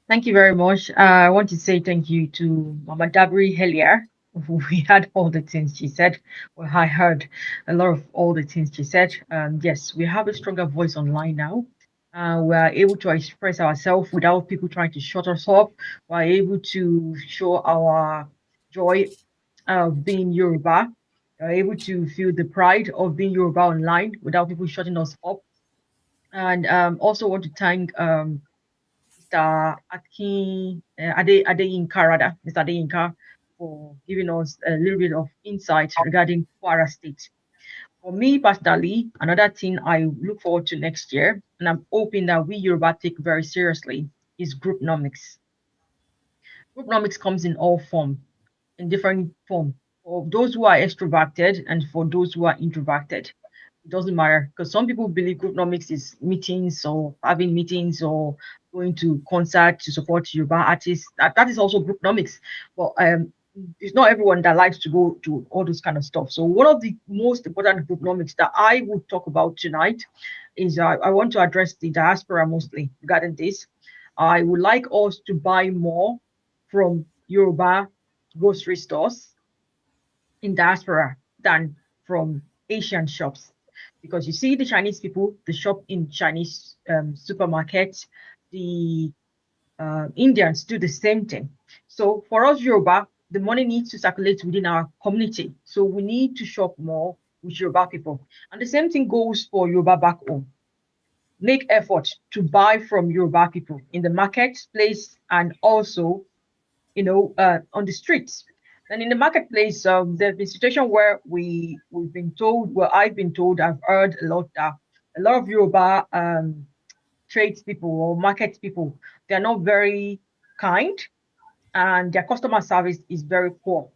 Thank you very much. I want to say thank you to Mama Dabri Helier. We had all the things she said. Well, I heard a lot of all the things she said. Yes, we have a stronger voice online now. We are able to express ourselves without people trying to shut us up. We are able to show our joy of being Yoruba. We are able to feel the pride of being Yoruba online without people shutting us up. And also want to thank Mr. Adeyinka, rather, Mr. Adeyinka, for giving us a little bit of insight regarding Kwara State. For me personally, another thing I look forward to next year, and I'm hoping that we Yoruba take very seriously, is groupnomics. Groupnomics comes in all form, in different form. For those who are extroverted and for those who are introverted. It doesn't matter because some people believe groupnomics is meetings or having meetings or going to concert to support Yoruba artists. That is also groupnomics. But it's not everyone that likes to go to all those kind of stuff. So one of the most important groupnomics that I would talk about tonight is I want to address the diaspora mostly regarding this. I would like us to buy more from Yoruba grocery stores in diaspora than from Asian shops. Because you see the Chinese people, they shop in Chinese supermarkets. The Indians do the same thing. So for us Yoruba, the money needs to circulate within our community. So we need to shop more with Yoruba people. And the same thing goes for Yoruba back home. Make effort to buy from Yoruba people in the marketplace and also on the streets. And in the marketplace, there's been situation where we've been told, well, I've been told, I've heard a lot that a lot of Yoruba tradespeople or market people, they're not very kind and their customer service is very poor.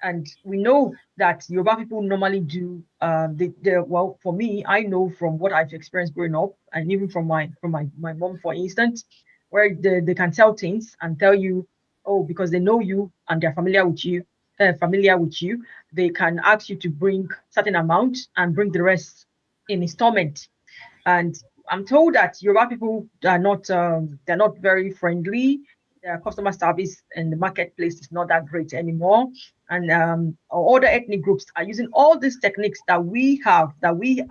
And we know that Yoruba people normally do well, for me, I know from what I've experienced growing up and even from my mom, for instance, where they can tell things and tell you, oh, because they know you and they're familiar with you, they can ask you to bring certain amount and bring the rest in installment. And I'm told that Yoruba people are not they're not very friendly. Their customer service in the marketplace is not that great anymore. And other ethnic groups are using all these techniques that we have, that we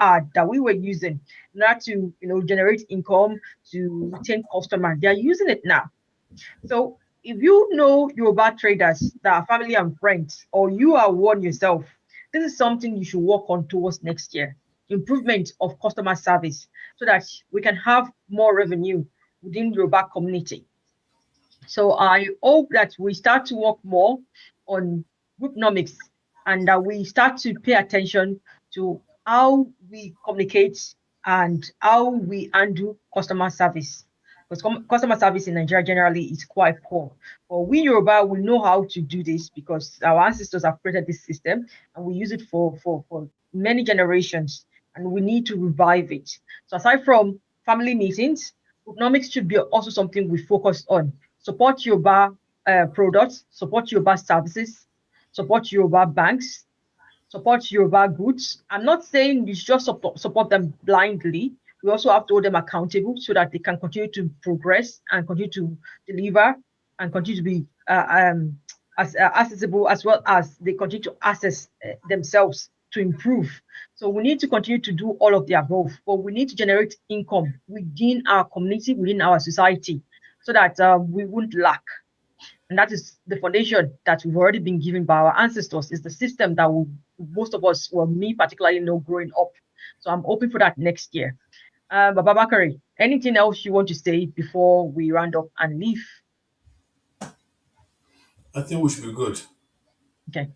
were using in order to generate income to retain customers. They are using it now. So if you know Yoruba traders that are family and friends, or you are one yourself, this is something you should work on towards next year. Improvement of customer service so that we can have more revenue within Yoruba community. So I hope that we start to work more on groupnomics and that we start to pay attention to how we communicate and how we handle customer service. Because customer service in Nigeria generally is quite poor. But we Yoruba, we know how to do this because our ancestors have created this system and we use it for many generations and we need to revive it. So aside from family meetings, economics should be also something we focus on. Support Yoruba products, support Yoruba services, support Yoruba banks, support Yoruba goods. I'm not saying you should just support them blindly. We also have to hold them accountable so that they can continue to progress and continue to deliver and continue to be as accessible as well as they continue to access themselves to improve. So we need to continue to do all of the above, but we need to generate income within our community, within our society, so that we won't lack. And that is the foundation that we've already been given by our ancestors. Is the system that most of us, well, me particularly, know growing up. So I'm hoping for that next year. Baba Bakari, anything else you want to say before we round up and leave? I think we should be good. Okay.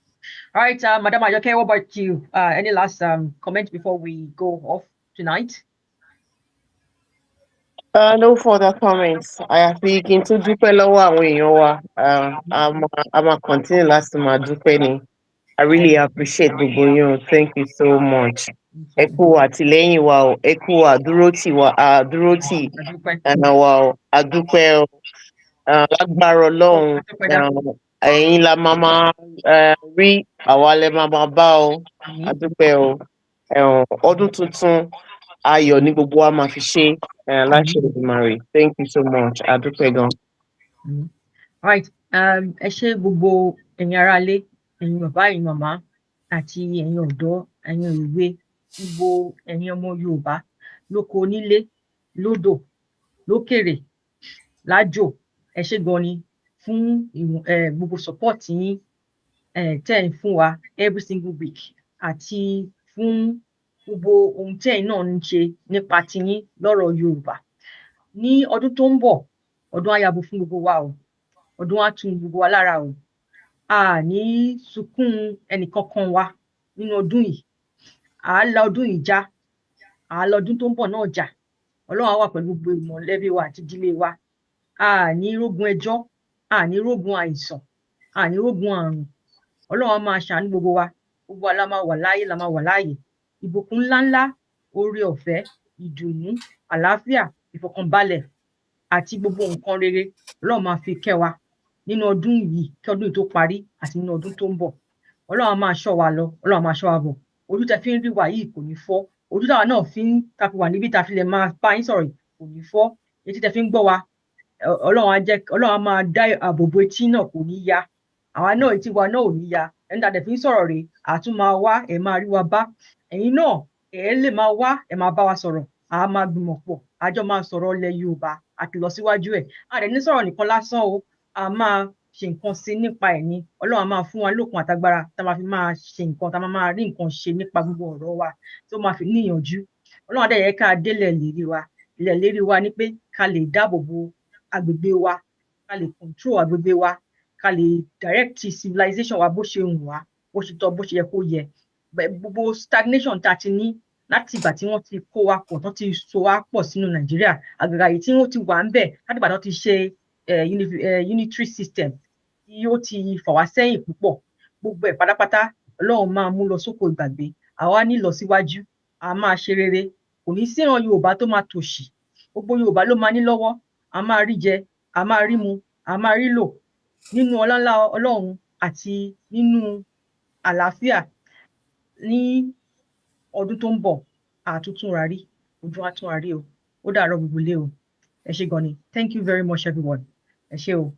All right, Madam Ajoke, what about you? Any last comment before we go off tonight? No further comments. Àyàfi kí n tún dúpẹ́ lọ́wọ́ àwọn èèyàn wa. A máa continue láti máa dúpẹ́ ni. I really appreciate gbogbo yín o. Thank you so much. ẹ kú àtìlẹ́yìn wa o, ẹ kú àdúrótì wa wa o, àdúpẹ́ o. Lágbára Ọlọ́run, ẹ̀yin la máa rí, àwa lẹ máa bá o, àdúpẹ́ o. Ọdún tuntun ayọ̀ ní gbogbo wa máa fi ṣe láṣẹ Èdùmàrè. Thank you so much, àdúpẹ́ gan. Right, ẹ ṣé gbogbo ẹ̀yin aráalé, ẹ̀yin bàbá, ẹ̀yin màmá, àti ẹ̀yin ọ̀dọ́, ẹ̀yin ìwé, gbogbo ẹ̀yin ọmọ Yorùbá lóko nílé, lódò, lókèrè, lájò. Ẹ ṣé gan ni fún gbogbo support yín tẹ́ ń fún wa every single week, àti fún gbogbo ohun tí ẹ̀yin náà ń ṣe nípa tiyín lọ́rọ̀ Yorùbá. Ní ọdún tó ń bọ̀, ọdún á yabo fún gbogbo wa o, ọdún á tù gbogbo wa lára o. A ní sunkún ẹnìkankan wa nínú ọdún yìí. À á la ọdún yìí já, à á la ọdún tó ń bọ̀ náà jà. Ọlọ́run á wà pẹ̀lú gbogbo ìmọ̀lẹ́bí wa àti ìdílé wa. A ní rógun ẹjọ́, a ní rógun àìsàn, a ní rógun àrùn. Ọlọ́run á máa ṣàánú gbogbo wa. Gbogbo wa la máa wà láyé, la máa wà láàyè. Ìbùkún ńláńlá, oore ọ̀fẹ́, ìdùnnú, àlàáfíà, ìfọ̀kànbalẹ̀ àti gbogbo nǹkan rere Ọlọ́run máa fi kẹ́ wa nínú ọdún yìí, kí ọdún yìí tó parí, àti nínú ọdún tó ń bọ̀. Ọlọ́run á máa ṣọ́ wa lọ, Ọlọ́run á máa ṣọ́ wa bọ̀. Ojú tẹ́ fi ń rí wa yìí kò ní fọ́. Ojú táwa náà ta fi wà níbí, ta fi lè máa bá yín sọ̀rọ̀ kò ní fọ́. Etí tẹ́ fi ń gbọ́ wa, Ọlọ́run á máa dá ààbò bo etí náà, kò ní ya. Àwa náà, etí wa náà ò ní ya. Ẹni tá dẹ̀ fi ń sọ̀rọ̀ rèé, àtún máa wá, ẹ máa rí wa bá. Ẹ̀yin náà, ẹ lè máa wá, ẹ máa bá wa sọ̀rọ̀. A máa gbìmọ̀ pọ̀, a jọ máa sọ̀rọ̀ ilẹ̀ Yorùbá àti lọ síwájú ẹ̀. A dẹ̀ ní sọ̀rọ̀ nìkan lásán o, a máa ṣe nǹkan sí nípa ẹ̀ ni. Ọlọ́run á máa fún wa lókun àtagbára tá máa fi máa ṣe nǹkan, tá máa rí nǹkan ṣe nípa gbogbo ọ̀rọ̀ wa tó máa fi níyànjú. Ọlọ́run á dẹ̀ yẹ ká délẹ̀ lérí wa. Ilẹ̀ lérí wa ni pé ká lè dáàbò bo agbègbè wa, ká lè control agbègbè wa, ká lè direct civilization wa bó ṣe wù wá, bó ṣe tọ́, bó ṣe yẹ kó yẹ. Gbogbo stagnation tá ti ní láti ìgbà tí wọ́n ti kó wa pọ̀, tán ti so wa pọ̀ sínú Nàìjíríà, àgàgà yìí tí wọ́n ti wà ń bẹ̀ láti ìgbà tán ti ṣe unitary system, tí ó ti fà wá sẹ́yìn púpọ̀. Gbogbo ẹ̀ pátápátá Ọlọ́run máa mú lọ sóko ìgbàgbé. Àwa ní ìlọsíwájú, a máa ṣe rere. Kò ní sí ìran Yorùbá tó máa tòṣì. Gbogbo Yorùbá ló máa ní lọ́wọ́. A máa rí jẹ, a máa rí mu, a máa rí lò nínú ọláńlá Ọlọ́run àti nínú àlàáfíà. Ní ọdún tó ń bọ̀, àtúntúnra rí, ojú á tún wa rí o. Ó dàárọ̀ gbogbo ilé o. Ẹ ṣé gan ni. Thank you very much everyone. Ẹ ṣé o.